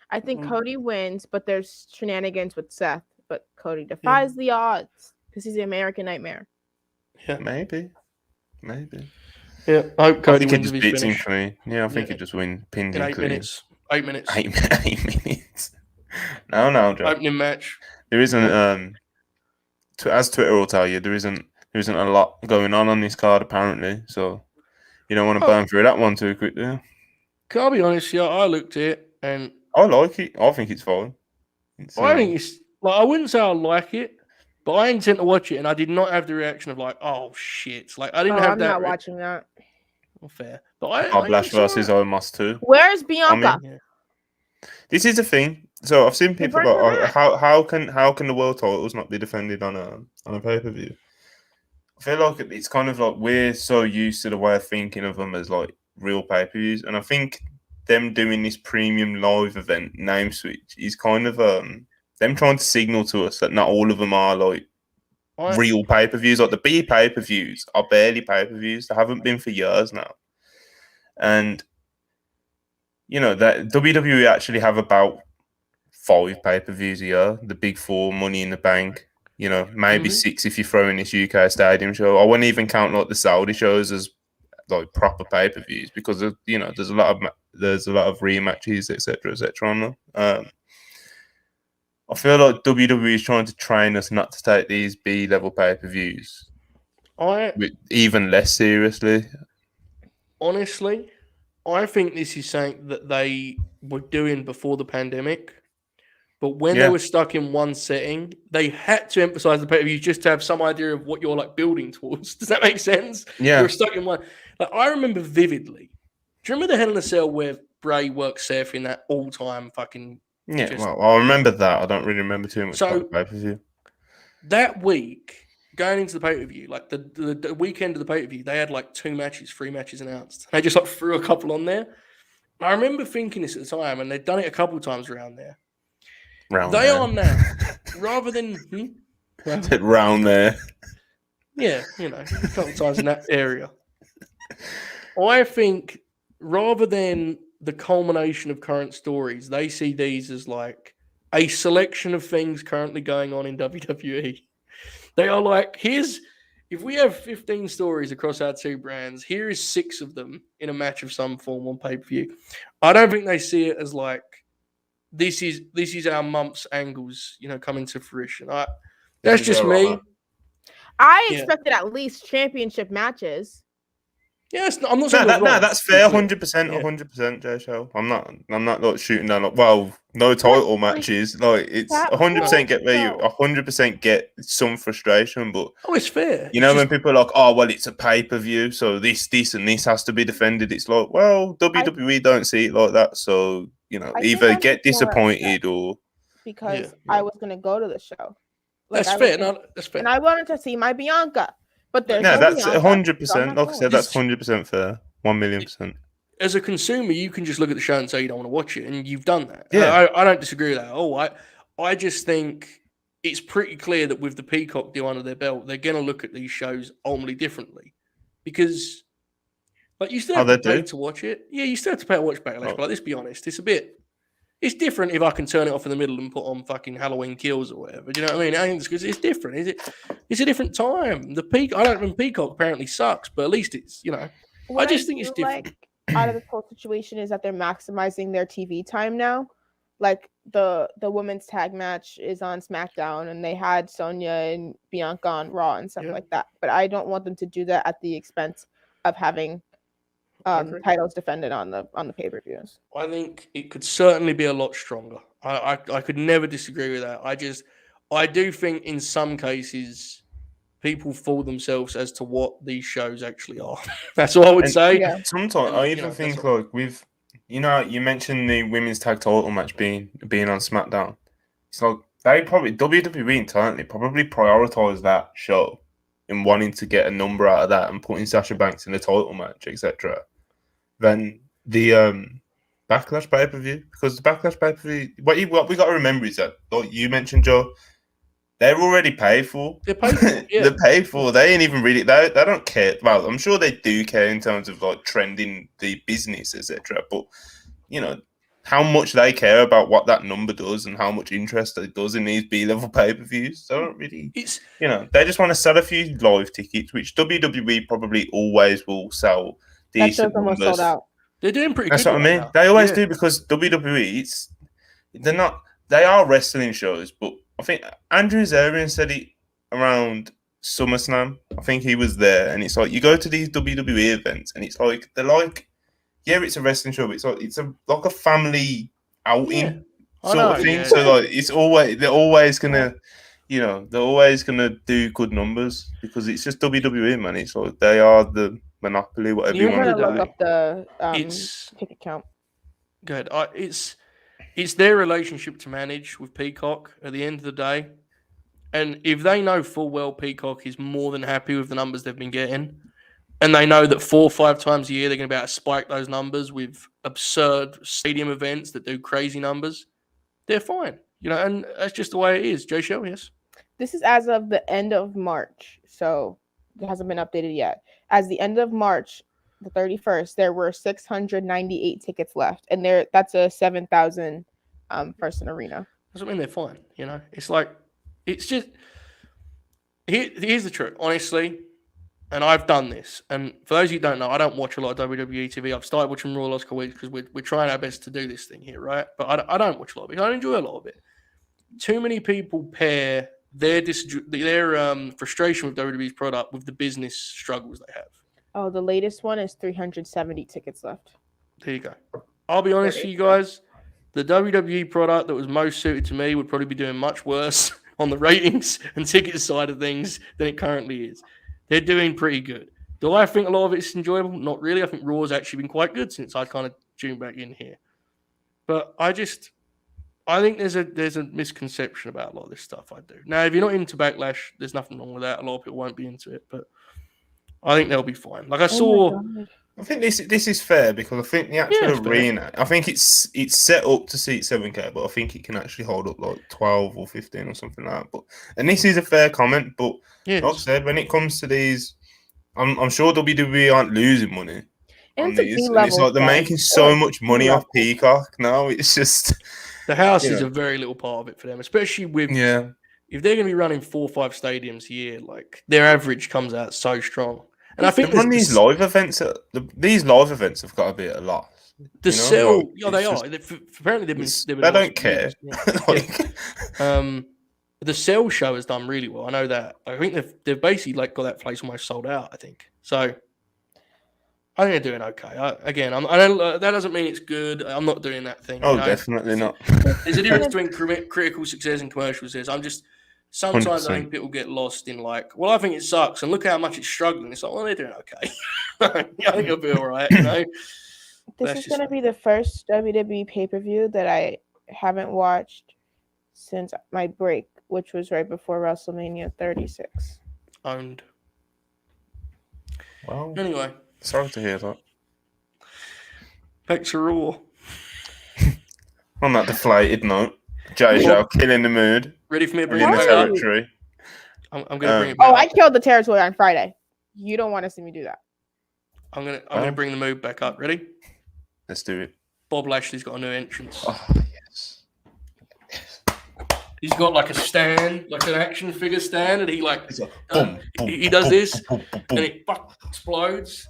I think Cody wins, but there's shenanigans with Seth. But Cody defies the odds because he's the American Nightmare. Yeah, maybe. Yeah, I hope Cody wins. Just beats him clean. Yeah, I think he just wins. Pins in him 8 minutes. 8 minutes. 8 minutes. No, Joe. Opening match. There isn't. As Twitter will tell you, there isn't a lot going on this card apparently. So you don't want to burn through that one too quickly. Can I be honest? Yeah, I looked at it and. I like it. I think it's fine. I think it's like I wouldn't say I like it, but I intend to watch it, and I did not have the reaction of like, "Oh shit!" Like I didn't have I'm that. I'm not watching that. Well, fair, but Backlash versus Omos too. Where's Bianca? This is the thing. So I've seen people go, "How can the world titles not be defended on a pay-per-view?" I feel like it's kind of like we're so used to the way of thinking of them as like real pay-per-views, and I think. Them doing this premium live event name switch is kind of them trying to signal to us that not all of them are like real pay-per-views. Like the B pay-per-views are barely pay-per-views. They haven't been for years now. And that WWE actually have about 5 pay-per-views a year. The big 4, Money in the Bank. Maybe 6 if you throw in this UK stadium show. I wouldn't even count like the Saudi shows as like proper pay-per-views because there's a lot of rematches, etc. on them. I feel like WWE is trying to train us not to take these B-level pay-per-views even less seriously. Honestly, I think this is something that they were doing before the pandemic, but when they were stuck in one setting, they had to emphasize the pay-per-views just to have some idea of what you're like building towards. Does that make sense? Yeah, you're stuck in one. Like I remember vividly. Do you remember the Hell in a Cell where Bray worked Seth in that all-time fucking? Yeah, well, I remember that. I don't really remember too much about the pay-per-view. That week, going into the pay-per-view, like the weekend of the pay-per-view, they had like 3 matches announced. They just like threw a couple on there. I remember thinking this at the time, and they'd done it a couple of times around there. They are now, rather than round there. Yeah, a couple of times in that area. I think rather than the culmination of current stories, they see these as like a selection of things currently going on in WWE. They are like, if we have 15 stories across our 2 brands, here is 6 of them in a match of some form on pay-per-view. I don't think they see it as like, this is our month's angles, coming to fruition. That's just me. I expected at least championship matches. Yeah, I'm not saying that's fair. 100%, 100%, Jay Show. I'm not like shooting down. Like, well, no title matches. Like, it's 100% get where you 100% get some frustration, but it's fair. You know, when people are like, "Oh, well, it's a pay-per-view, so this, and this has to be defended." It's like, well, WWE don't see it like that, so either get disappointed or because I was going to go to the show. That's fair. No, that's fair. And I wanted to see my Bianca. But there's that's 100%. Like I said, that's 100% fair. 1,000,000%. As a consumer, you can just look at the show and say you don't want to watch it, and you've done that. Yeah, I don't disagree with that. I just think it's pretty clear that with the Peacock deal under their belt, they're going to look at these shows ultimately differently, because like you still have to pay to watch it. Yeah, you still have to pay to watch Backlash. But let's be honest, it's different if I can turn it off in the middle and put on fucking Halloween Kills or whatever. Do you know what I mean? I think it's different. It's a different time. I don't mean Peacock apparently sucks, but at least it's, I just think it's different. Out of this whole situation is that they're maximizing their TV time now. Like the women's tag match is on SmackDown, and they had Sonya and Bianca on Raw and stuff like that. But I don't want them to do that at the expense of having titles defended on the pay-per-views. I think it could certainly be a lot stronger. I could never disagree with that. I do think in some cases people fool themselves as to what these shows actually are. That's what I would say. Yeah. Sometimes I even think like with you mentioned the women's tag title match being on SmackDown. It's like they probably WWE internally probably prioritize that show in wanting to get a number out of that and putting Sasha Banks in the title match, etc. Than the Backlash pay-per-view, because the Backlash pay-per-view, what we got to remember is that, like you mentioned, Joe, they're already paid for. They're paid for. Yeah. They're paid for. They ain't even really. They don't care. Well, I'm sure they do care in terms of like trending the business, etc. But how much they care about what that number does and how much interest it does in these B-level pay-per-views. They don't really. They just want to sell a few live tickets, which WWE probably always will sell. Decent numbers. Sold out. They're doing pretty That's good. That's what I mean. Now. They always do, because WWE, they are wrestling shows, but I think Andrew Zarian said it around SummerSlam. I think he was there, and it's like you go to these WWE events, and it's like they're like, it's a wrestling show, but it's like a family outing sort of thing. Yeah. So like they're always gonna do good numbers, because it's just WWE, man. It's like they are the monopoly, whatever you want to look up the ticket count. Good. It's their relationship to manage with Peacock at the end of the day. And if they know full well Peacock is more than happy with the numbers they've been getting, and they know that 4 or 5 times a year they're going to be able to spike those numbers with absurd stadium events that do crazy numbers, they're fine. And that's just the way it is. Jay Shell, yes? This is as of the end of March, so it hasn't been updated yet. As the end of March, the 31st, there were 698 tickets left, and that's a 7,000 person arena. Doesn't mean they're fine. It's like, it's just here's the truth, honestly. And I've done this. And for those of you who don't know, I don't watch a lot of WWE TV. I've started watching Raw last couple of weeks because we're trying our best to do this thing here, right? But I don't watch a lot of it. I enjoy a lot of it. Too many people pair their frustration with WWE's product with the business struggles they have. Oh, the latest one is 370 tickets left. There you go. I'll be honest with you guys. The WWE product that was most suited to me would probably be doing much worse on the ratings and ticket side of things than it currently is. They're doing pretty good. Do I think a lot of it's enjoyable? Not really. I think Raw's actually been quite good since I kind of tuned back in here. But I think there's a misconception about a lot of this stuff I do. Now, if you're not into Backlash, there's nothing wrong with that. A lot of people won't be into it, but I think they'll be fine. Like I think this is fair, because I think the actual arena, I think it's set up to seat 7K, but I think it can actually hold up like 12 or 15 or something like that. And this is a fair comment, but like I said, when it comes to these, I'm sure WWE aren't losing money on these. And it's like they're making so much money off Peacock now. It's just the house is a very little part of it for them, especially with if they're going to be running 4 or 5 stadiums a year, like their average comes out so strong. And I think these live events have got to be at a loss. They are. Apparently, they don't care. The Cell show has done really well. I know that. I think they've basically got that place almost sold out. I think so. I think they're doing okay. I don't. That doesn't mean it's good. I'm not doing that thing. Oh, definitely not. There's a difference between critical success and commercial success. Sometimes 100%. I think people get lost in like, well, I think it sucks, and look how much it's struggling. It's like, well, they're doing okay. I think it'll be all right. This is going to be the first WWE pay-per-view that I haven't watched since my break, which was right before WrestleMania 36. Owned. Well, anyway, sorry to hear that. Back to Raw. On that deflated note, JoJo killing the mood. Ready for me to bring in it the back up? territory. I'm going to bring it back up. up. I killed the territory on Friday. You don't want to see me do that. I'm gonna bring the mood back up. Ready? Let's do it. Bob Lashley's got a new entrance. Oh, yes. He's got like a stand, like an action figure stand, and he like boom, he does boom, this, boom, and it explodes.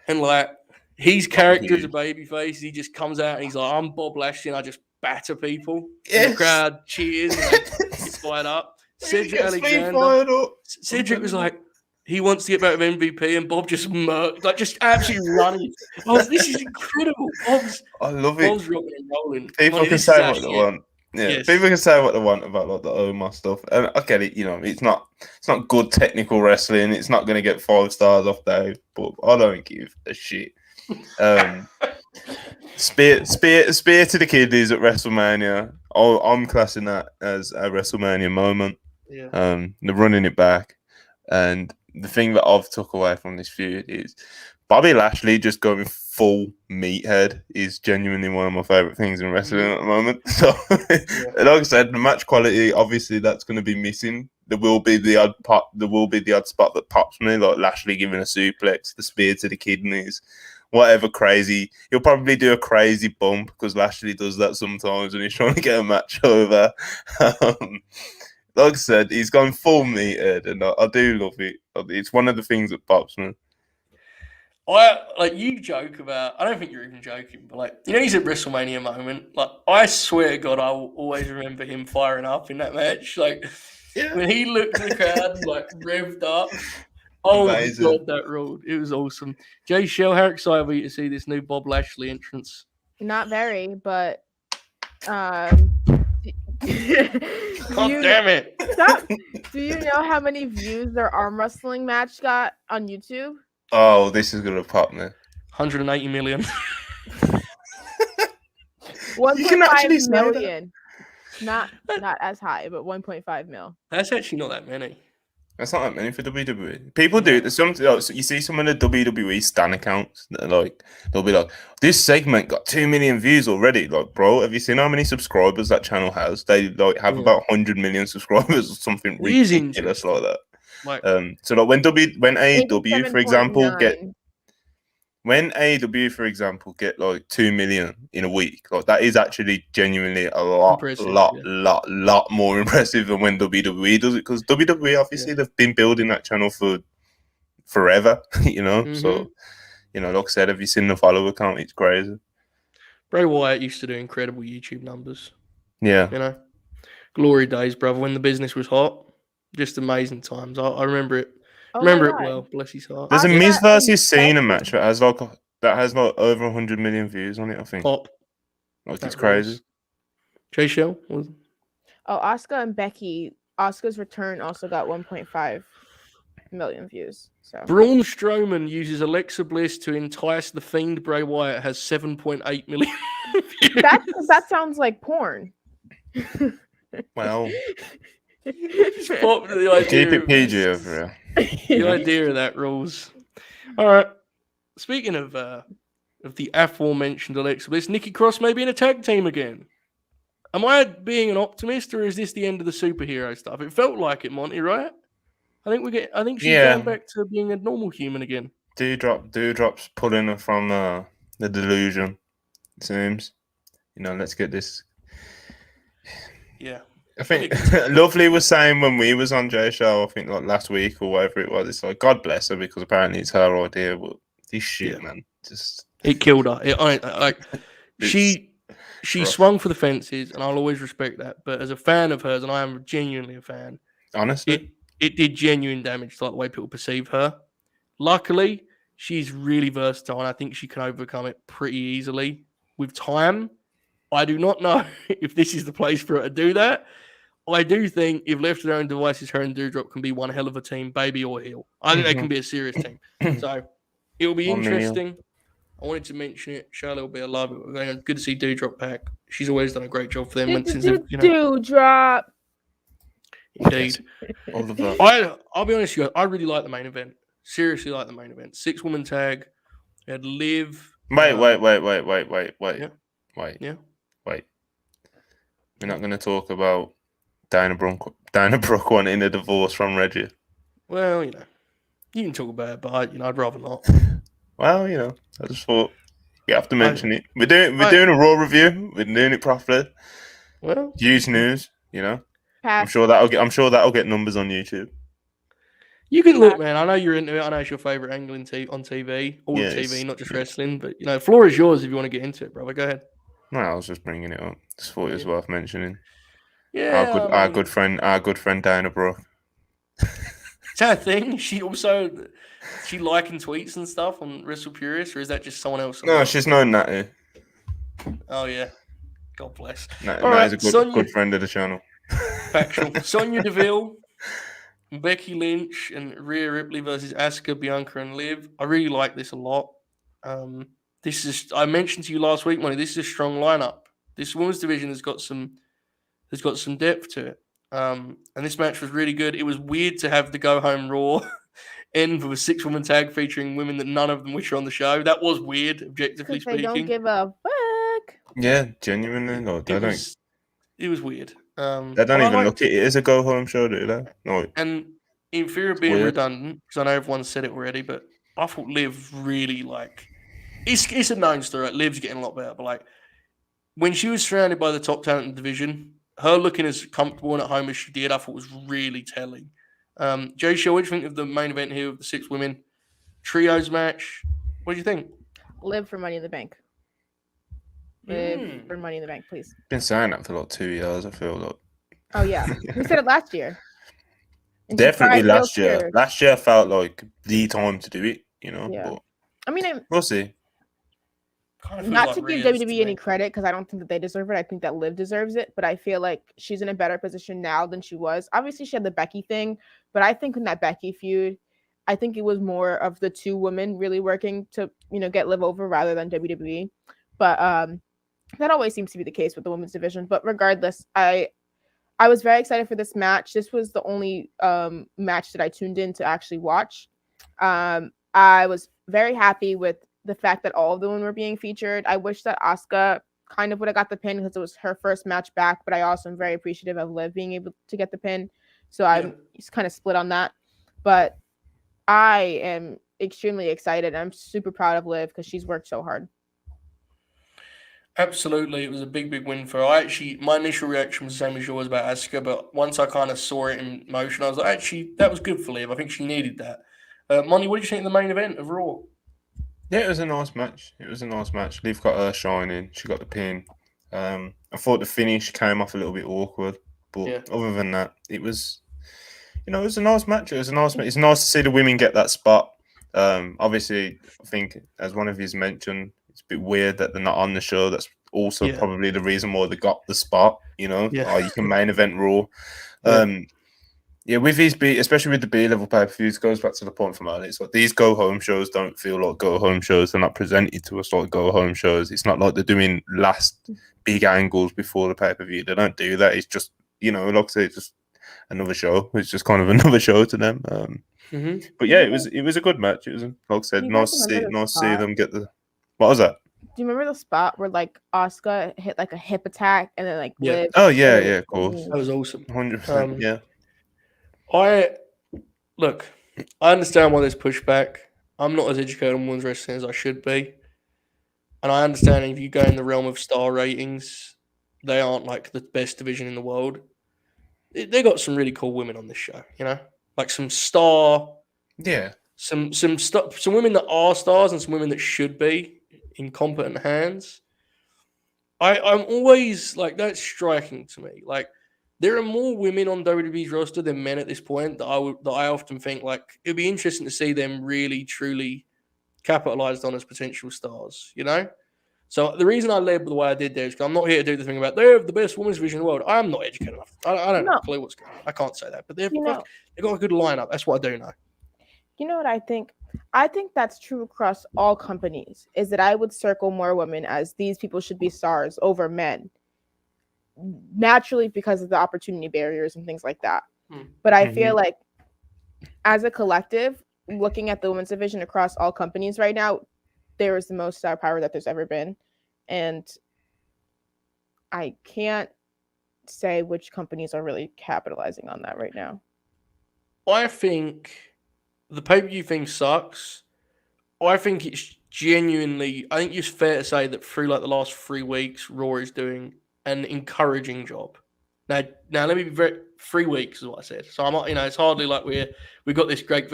And like his character is a babyface. He just comes out and he's like, "I'm Bob Lashley, and I just batter people." Yes. And the crowd cheers and gets fired up. Cedric Alexander. Cedric was like, he wants to get back with MVP, and Bob just murked, like just absolutely running. This is incredible. I love it. Bob's rocking and rolling. People can say what they want. Yeah, yes. People can say what they want about like the Omar stuff, and I get it. It's not good technical wrestling. It's not going to get 5 stars off Dave, but I don't give a shit. Spear to the kiddies at WrestleMania. I'm classing that as a WrestleMania moment. Yeah. They're running it back, and the thing that I've took away from this feud is Bobby Lashley just going full meathead is genuinely one of my favorite things in wrestling at the moment. So, like I said, the match quality, obviously, that's going to be missing. There will be the odd pop. There will be the odd spot that pops me, like Lashley giving a suplex, the spear to the kidneys, whatever crazy. He'll probably do a crazy bump because Lashley does that sometimes when he's trying to get a match over. Like I said, he's gone full meathead, and I do love it. It's one of the things that pops me. You joke about. I don't think you're even joking, but he's at WrestleMania moment. I swear to God, I will always remember him firing up in that match. When he looked at the crowd, revved up. Oh Amazing. My God, that ruled! It was awesome. Jay Shell, how excited were you to see this new Bob Lashley entrance? Not very, but damn it! Stop. Do you know how many views their arm wrestling match got on YouTube? Oh, this is gonna pop me. 180 million. 1.5 million. Not as high, but 1.5 mil. That's actually not that many. That's not that many for WWE. People do. There's some. So you see some of the WWE stan accounts that are they'll be like, this segment got 2 million views already. Bro, have you seen how many subscribers that channel has? They have about 100 million subscribers or something ridiculous like that. So when AEW, for example, when AEW, for example, get 2 million in a week, that is actually genuinely a lot more impressive than when WWE does it, because WWE obviously they've been building that channel for forever, Mm-hmm. So, like I said, have you seen the follower count? It's crazy. Bray Wyatt used to do incredible YouTube numbers. Yeah, glory days, brother. When the business was hot, just amazing times. I remember it. Oh Remember it well, bless his heart. There's a Miz versus Cena match that has over 100 million views on it, I think. Pop. It's crazy. Jay Shell? Asuka and Becky. Asuka's return also got 1.5 million views. So Braun Strowman uses Alexa Bliss to entice the Fiend. Bray Wyatt has 7.8 million views. That sounds like porn. Well, keep it PG over here. The idea of that rules. All right. Speaking of the aforementioned Alexa Bliss, Nikki Cross may be in a tag team again. Am I being an optimist, or is this the end of the superhero stuff? It felt like it, Monty, right? I think she's going back to being a normal human again. Dewdrop's pulling her from the delusion. It seems. Let's get this. Yeah. I think Lovely was saying when we was on Jay's show, I think last week or whatever it was, it's God bless her, because apparently it's her idea. But this shit, man, it killed her. She swung for the fences, and I'll always respect that. But as a fan of hers, and I am genuinely a fan, honestly, it did genuine damage to the way people perceive her. Luckily, She's really versatile, and I think she can overcome it pretty easily with time. I do not know if this is the place for her to do that. I do think if left to their own devices, her and Doudrop can be one hell of a team, baby or heel. I think they can be a serious team. So it'll be interesting. I wanted to mention it, show a little bit of love. Good to see Doudrop back. She's always done a great job for them. Doudrop. Indeed. I'll be honest with you, I really like the main event. Seriously like the main event. 6-woman tag. We had Liv. Wait. Yeah. Wait. We're not going to talk about Dana Brooke wanting a divorce from Reggie. Well, you can talk about it, but I'd rather not. Well, I just thought you have to mention it. We're doing a Raw review. We're doing it properly. Well, huge news. I'm sure that'll get numbers on YouTube. You can look, man. I know you're into it. I know it's your favorite angle on TV, all of TV, not just wrestling. But floor is yours if you want to get into it, brother. Go ahead. No, I was just bringing it up. Just thought it was worth mentioning. Yeah, our good friend Dana Brooke. Is that a thing? She liking tweets and stuff on Wrestle Purist, or is that just someone else? No, she's known Natty. Oh yeah, God bless. Natty's a good friend of the channel. Factual. Sonya Deville, Becky Lynch, and Rhea Ripley versus Asuka, Bianca, and Liv. I really like this a lot. I mentioned to you last week, Money. This is a strong lineup. This women's division has got some depth to it. And this match was really good. It was weird to have the Go Home Raw end with a 6-woman tag featuring women that none of them wish were on the show. That was weird, objectively speaking. They don't give a fuck. Yeah, genuinely. It was weird. They don't even look at it as a Go Home show, do they? No. And in fear of being redundant, because I know everyone said it already, but I thought Liv really it's a known story. Liv's getting a lot better, but when she was surrounded by the top talent in the division, her looking as comfortable and at home as she did, I thought was really telling. Jay Shaw, what do you think of the main event here with the 6 women trios match? What do you think? Live for Money in the Bank. Live for Money in the Bank, please. Been saying that for 2 years, I feel like. Oh yeah, we said it last year. And definitely last year. Last year felt like the time to do it, Yeah. But we'll see. Not to give WWE any credit, because I don't think that they deserve it. I think that Liv deserves it, but I feel like she's in a better position now than she was. Obviously, she had the Becky thing, but I think in that Becky feud, I think it was more of the 2 women really working to, get Liv over rather than WWE. But that always seems to be the case with the women's division. But regardless, I was very excited for this match. This was the only match that I tuned in to actually watch. I was very happy with the fact that all of the women were being featured. I wish that Asuka kind of would have got the pin because it was her first match back, but I also am very appreciative of Liv being able to get the pin. So I'm just kind of split on that. But I am extremely excited. I'm super proud of Liv because she's worked so hard. Absolutely. It was a big, big win for her. My initial reaction was the same as yours about Asuka, but once I kind of saw it in motion, I was like, that was good for Liv. I think she needed that. Money, what did you think of the main event of Raw? Yeah, it was a nice match. Liv got her shining. She got the pin. I thought the finish came off a little bit awkward, but other than that, it was, it was a nice match. It's nice to see the women get that spot. Obviously, I think as one of you mentioned, it's a bit weird that they're not on the show. That's also probably the reason why they got the spot. You can main event Raw. With these especially with the B-level pay-per-views, goes back to the point from earlier. It's like these go-home shows don't feel like go-home shows. They're not presented to us like go-home shows. It's not like they're doing last big angles before the pay-per-view. They don't do that. It's just, like I say, it's just another show. It's just kind of another show to them. But yeah, it was a good match. It was, like I said, nice to see them get the... What was that? Do you remember the spot where Asuka hit a hip attack and then Liv? Oh yeah, of course. That was awesome. 100%. Yeah. I understand why there's pushback. I'm not as educated on women's wrestling as I should be. And I understand if you go in the realm of star ratings, they aren't the best division in the world. They got some really cool women on this show, some star. Yeah. Some women that are stars and some women that should be in competent hands. I'm always that's striking to me. There are more women on WWE's roster than men at this point that I often think it'd be interesting to see them really truly capitalized on as potential stars, you know? So the reason I led the way I did there is because I'm not here to do the thing about they're the best women's division in the world. I'm not educated enough. I don't have a clue what's going on. I can't say that. But they've got a good lineup. That's what I do know. You know what I think? I think that's true across all companies, is that I would circle more women as these people should be stars over men. Naturally, because of the opportunity barriers and things like that. But I feel like as a collective, looking at the women's division across all companies right now, there is the most star power that there's ever been. And I can't say which companies are really capitalizing on that right now. I think the pay-per-view thing sucks. I think it's genuinely, I think it's fair to say that through like the last 3 weeks, Raw is doing an encouraging job. Now let me be 3 weeks is what I said. So I'm not, it's hardly like we got this great,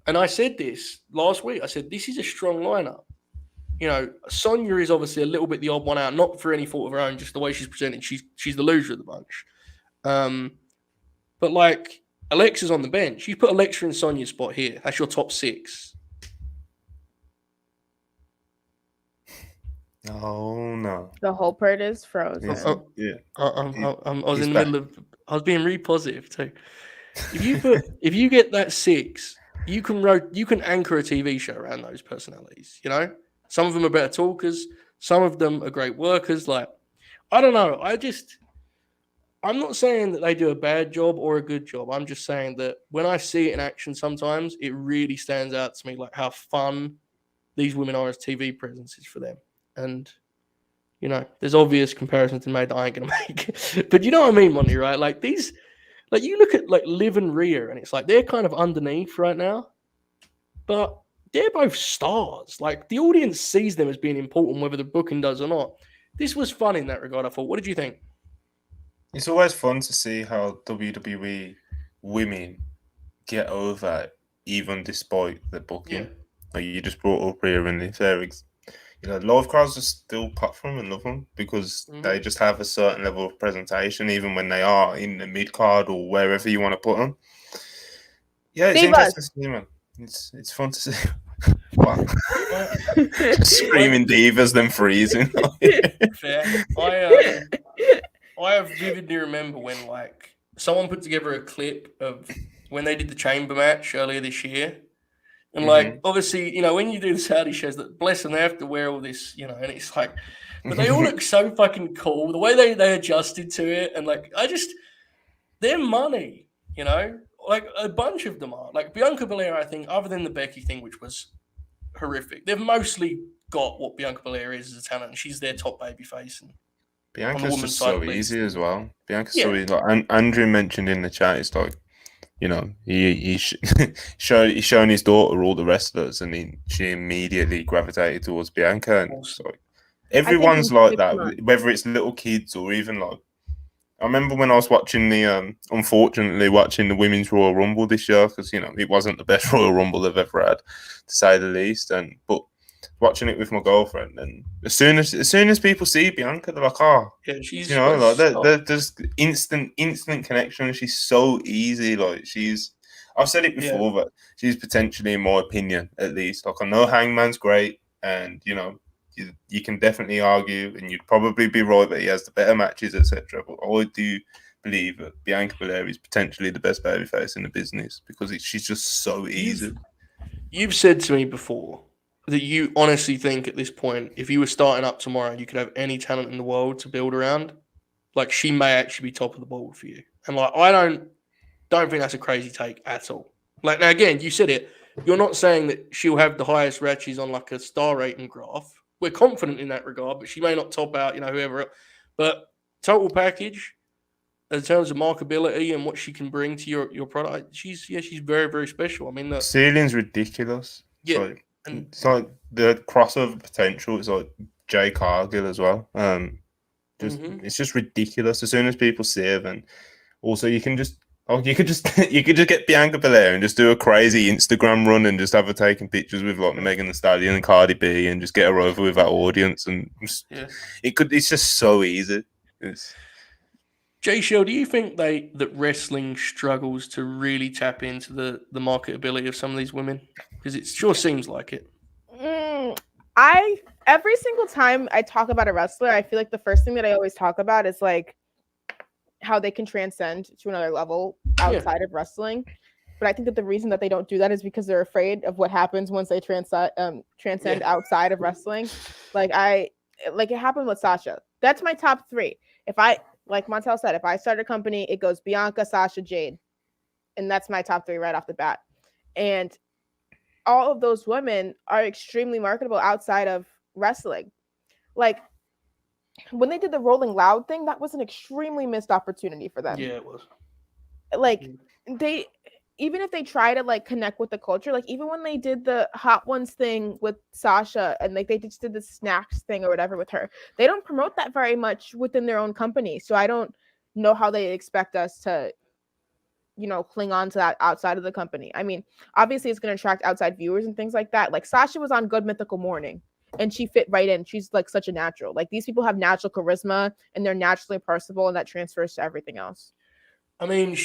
and I said this last week. I said, this is a strong lineup. Sonya is obviously a little bit the odd one out, not for any fault of her own, just the way she's presented. She's the loser of the bunch. But like Alexa's on the bench. You put Alexa in Sonya's spot here. That's your top 6. Oh no! The whole part is frozen. I was being really positive too. If you get that 6, you can anchor a TV show around those personalities. Some of them are better talkers. Some of them are great workers. Like, I don't know. I'm not saying that they do a bad job or a good job. I'm just saying that when I see it in action, sometimes it really stands out to me, like how fun these women are as TV presences for them. And, there's obvious comparisons to made that I ain't going to make. But you know what I mean, Monty, right? Like these, like you look at like Liv and Rhea and it's like they're kind of underneath right now. But they're both stars. Like the audience sees them as being important, whether the booking does or not. This was fun in that regard, I thought. What did you think? It's always fun to see how WWE women get over, even despite the booking. Yeah. Like you just brought up Rhea and Liv. Live crowds just still pop from and love them because they just have a certain level of presentation, even when they are in the mid card or wherever you want to put them. Yeah, it's interesting to see, man. It's fun to see. Wow. Screaming divas, then freezing. Fair. I vividly remember when like someone put together a clip of when they did the chamber match earlier this year. And like obviously, when you do the Saudi shows, that bless them, they have to wear all this, and it's like, but they all look so fucking cool. The way they adjusted to it, and like they're money, like a bunch of them are. Like Bianca Belair, I think, other than the Becky thing, which was horrific, they've mostly got what Bianca Belair is as a talent, and she's their top babyface. And Bianca's just so easy as well. Bianca's so easy. Like Andrew mentioned in the chat, it's like, he's shown his daughter all the wrestlers, and she immediately gravitated towards Bianca. And so everyone's like that, whether it's little kids or even like. I remember when I was watching unfortunately watching the Women's Royal Rumble this year, because it wasn't the best Royal Rumble they've ever had, to say the least. But watching it with my girlfriend, and as soon as people see Bianca, they're like, oh, yeah, she's there's instant connection. She's so easy. Like I've said it before, but she's potentially, in my opinion, at least. Like I know Hangman's great, and you can definitely argue, and you'd probably be right that he has the better matches, etc. But I do believe that Bianca Belair is potentially the best babyface in the business because she's just so easy. You've said to me before that you honestly think at this point, if you were starting up tomorrow, you could have any talent in the world to build around. Like she may actually be top of the board for you. And like I don't think that's a crazy take at all. Like now again, you said it. You're not saying that she'll have the highest ratchets on like a star rating graph. We're confident in that regard, but she may not top out, whoever else. But total package, in terms of markability and what she can bring to your product, she's very, very special. I mean, the ceiling's ridiculous. Yeah. It's like the crossover potential is like Jay Cargill as well. It's just ridiculous. As soon as people see it, and also you could just get Bianca Belair and just do a crazy Instagram run and just have her taking pictures with like Megan Thee Stallion and Cardi B and just get her over with that audience, and it's just so easy. Jay Shell, do you think that wrestling struggles to really tap into the marketability of some of these women? Because it sure seems like it. Every single time I talk about a wrestler, I feel like the first thing that I always talk about is like how they can transcend to another level outside of wrestling. But I think that the reason that they don't do that is because they're afraid of what happens once they transcend outside of wrestling. Like it happened with Sasha. That's my top 3. If I, like Montel said, if I start a company, it goes Bianca, Sasha, Jade. And that's my top 3 right off the bat. And all of those women are extremely marketable outside of wrestling. Like when they did the Rolling Loud thing, that was an extremely missed opportunity for them. Yeah, it was. Like they, even if they try to like connect with the culture, like even when they did the Hot Ones thing with Sasha and like they just did the snacks thing or whatever with her, they don't promote that very much within their own company. So I don't know how they expect us to, cling on to that outside of the company. I mean, obviously it's going to attract outside viewers and things like that. Like Sasha was on Good Mythical Morning and she fit right in. She's like such a natural. Like these people have natural charisma and they're naturally personable, and that transfers to everything else. I mean,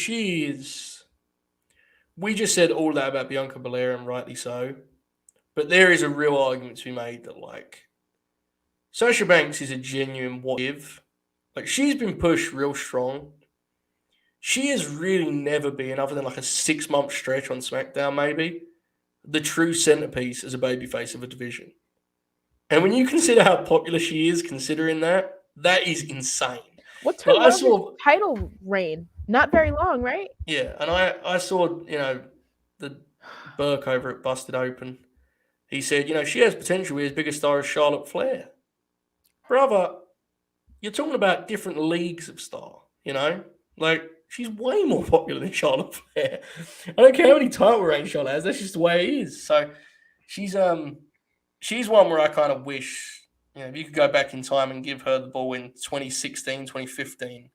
we just said all that about Bianca Belair, and rightly so. But there is a real argument to be made that, like, Sasha Banks is a genuine what if. Like, she's been pushed real strong. She has really never been, other than like a 6-month stretch on SmackDown, maybe, the true centerpiece as a babyface of a division. And when you consider how popular she is, considering that is insane. What's her title reign? Not very long, right? Yeah, and I saw, the Burke over at Busted Open. He said, she has potential to be as big a star as Charlotte Flair. Brother, you're talking about different leagues of star, Like, she's way more popular than Charlotte Flair. I don't care how many title reigns Charlotte has. That's just the way it is. So she's one where I kind of wish, if you could go back in time and give her the ball in 2016, 2015,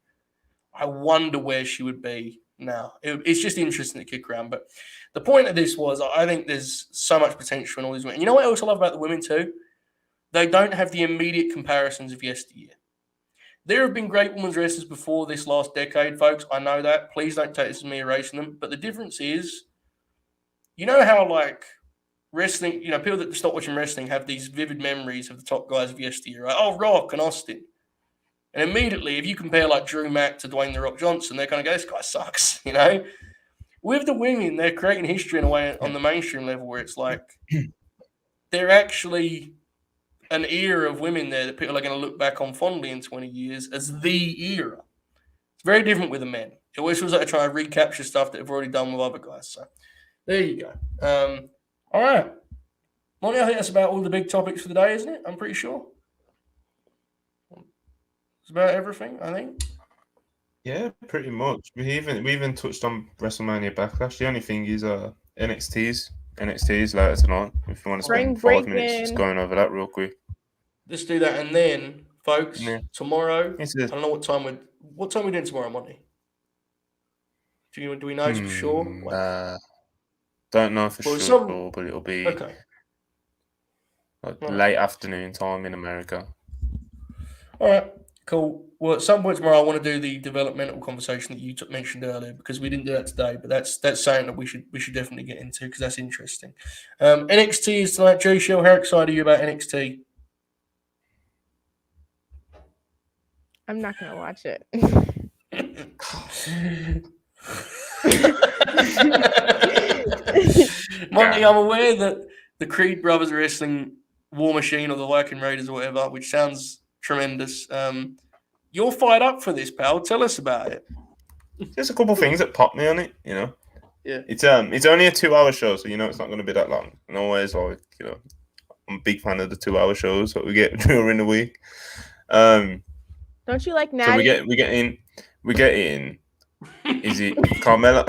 I wonder where she would be now. It's just interesting to kick around. But the point of this was, I think there's so much potential in all these women. You know what else I love about the women too? They don't have the immediate comparisons of yesteryear. There have been great women's wrestlers before this last decade, folks. I know that. Please don't take this as me erasing them. But the difference is, how, like, wrestling, people that stop watching wrestling have these vivid memories of the top guys of yesteryear, right? Oh, Rock and Austin. And immediately, if you compare, like, Drew Mack to Dwayne The Rock Johnson, they're going to go, this guy sucks, With the women, they're creating history in a way on the mainstream level where it's like they're actually an era of women there that people are going to look back on fondly in 20 years as the era. It's very different with the men. It always feels like they're trying to recapture stuff that they've already done with other guys. So there you go. All right. Monty, I think that's about all the big topics for the day, isn't it? I'm pretty sure. It's about everything, I think. Yeah, pretty much. We even touched on WrestleMania Backlash. The only thing is NXT's later tonight. If you want to spend 5 minutes just going over that real quick. Let's do that, and then, folks, tomorrow. I don't know what time we're doing tomorrow, Monty. Do we know for sure? Don't know for sure, but it'll be late afternoon time in America. All right, cool. Well, at some point tomorrow, I want to do the developmental conversation that you mentioned earlier, because we didn't do that today, but that's something that we should definitely get into, because that's interesting. NXT is tonight. Jay Shell, how excited are you about NXT? I'm not going to watch it. Monty, I'm aware that the Creed brothers are wrestling War Machine or the Viking Raiders or whatever, which sounds tremendous. You're fired up for this, pal. Tell us about it. There's a couple things that popped me on it, Yeah. It's only a 2-hour show, so it's not going to be that long. And always, like, I'm a big fan of the 2-hour shows that we get during the week. Don't you like Natty? So we get in. Is it Carmella?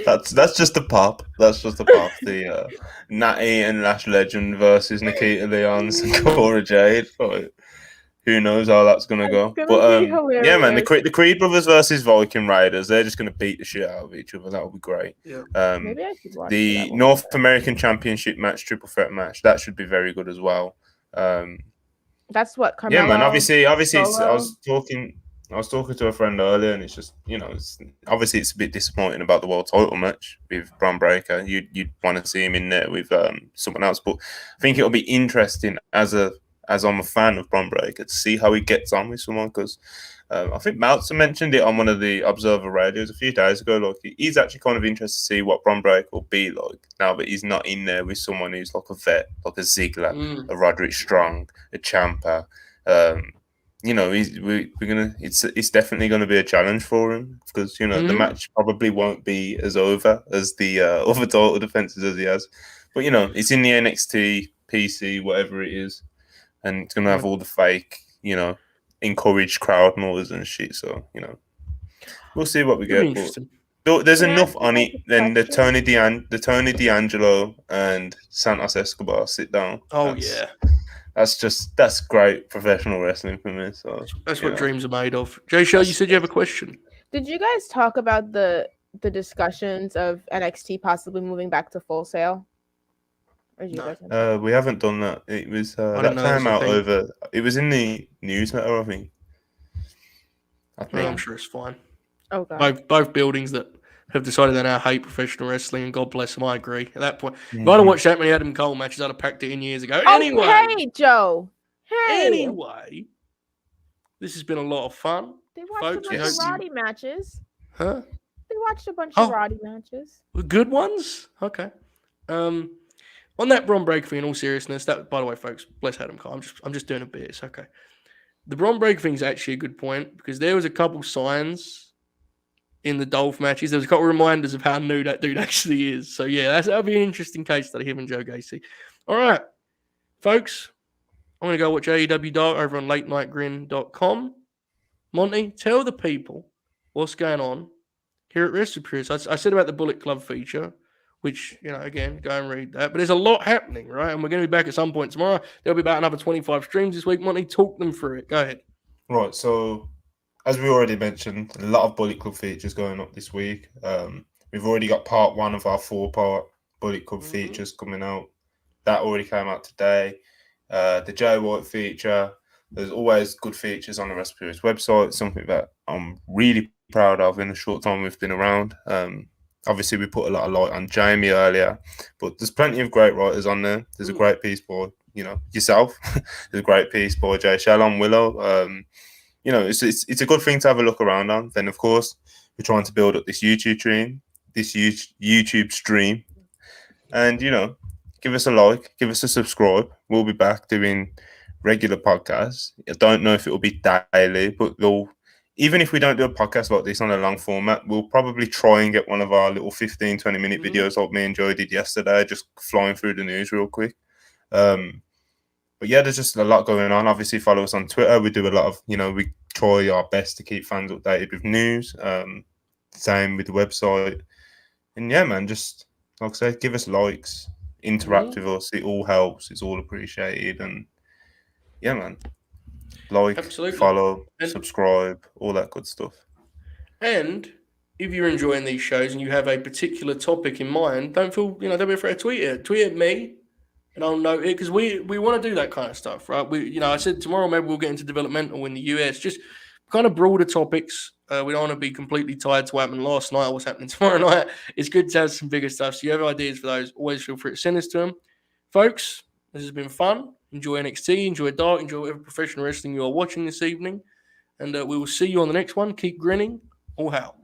That's just the pop. The Natty and Lash Legend versus Nikita Lyons and Cora Jade. But who knows how that's gonna go? But yeah, man, the Creed brothers versus Viking Raiders. They're just gonna beat the shit out of each other. That would be great. Yeah. Maybe I should watch the North American Championship match, triple threat match. That should be very good as well. That's what Carmella. Yeah, man. Obviously, I was talking. I was talking to a friend earlier, and it's just, obviously it's a bit disappointing about the world title match with Bron Breakker. You'd want to see him in there with someone else, but I think it'll be interesting as I'm a fan of Bron Breakker to see how he gets on with someone, because I think Meltzer mentioned it on one of the Observer radios a few days ago. Like, he's actually kind of interested to see what Bron Breakker will be like now that he's not in there with someone who's like a vet, like a Ziggler, a Roderick Strong, a Ciampa. It's definitely gonna be a challenge for him, because the match probably won't be as over as the other title defenses as he has, but it's in the NXT PC, whatever it is, and it's gonna have all the fake encouraged crowd noise and shit. So we'll see what we get. But there's enough on it. Then the Tony D'Angelo and Santos Escobar sit down. That's great professional wrestling for me. So that's what dreams are made of. Jay Shell, you said you have a question. Did you guys talk about the discussions of NXT possibly moving back to Full Sail? No. We haven't done that. It was that came out over. It was in the newsletter, I think. I'm sure it's fine. Oh God. Both buildings that have decided they now hate professional wrestling, and God bless them, I agree. At that point, if I'd have watched that many Adam Cole matches, I'd have packed it in years ago. Anyway, hey, Joe. Hey. Anyway, this has been a lot of fun. They watched a bunch of Roddy matches. Huh? They watched a bunch of Roddy matches. Good ones? Okay. On that Bron Breakker thing, in all seriousness, that, by the way, folks, bless Adam Cole. I'm just doing a bit. It's okay. The Bron Breakker thing is actually a good point, because there was a couple signs in the Dolph matches. There was a couple reminders of how new that dude actually is. So yeah, that'll be an interesting case study, him and Joe Gacy. All right, folks, I'm going to go watch AEW Dark over on latenightgrin.com. Monty, tell the people what's going on here at WrestlePurists. I said about the Bullet Club feature, which, again, go and read that. But there's a lot happening, right? And we're going to be back at some point tomorrow. There'll be about another 25 streams this week. Monty, talk them through it. Go ahead. Right, so as we already mentioned, a lot of Bullet Club features going up this week. We've already got part 1 of our 4-part Bullet Club features coming out. That already came out today. The Jay White feature. There's always good features on the WrestlePurists website, something that I'm really proud of in the short time we've been around. Obviously, we put a lot of light on Jamie earlier, but there's plenty of great writers on there. There's a great piece by, yourself. There's a great piece by Jay Shell on Willow. It's a good thing to have a look around on. Then, of course, we're trying to build up this YouTube stream. And, give us a like, give us a subscribe. We'll be back doing regular podcasts. I don't know if it will be daily, but even if we don't do a podcast like this on a long format, we'll probably try and get one of our little 15, 20-minute videos like me and Joe did yesterday, just flying through the news real quick. But yeah, there's just a lot going on. Obviously, follow us on Twitter. We do a lot of, we try our best to keep fans updated with news. Same with the website. And yeah, man, just like I said, give us likes, interact with us. It all helps. It's all appreciated. And yeah, man, follow, subscribe, all that good stuff. And if you're enjoying these shows and you have a particular topic in mind, don't be afraid to tweet it. Tweet at me. And I'll note it, because we want to do that kind of stuff, right? I said tomorrow maybe we'll get into developmental in the US, just kind of broader topics. We don't want to be completely tied to what happened last night or what's happening tomorrow night. It's good to have some bigger stuff. So you have ideas for those, always feel free to send us to them. Folks, this has been fun. Enjoy NXT, enjoy Dark, enjoy whatever professional wrestling you are watching this evening. And we will see you on the next one. Keep grinning. All hell.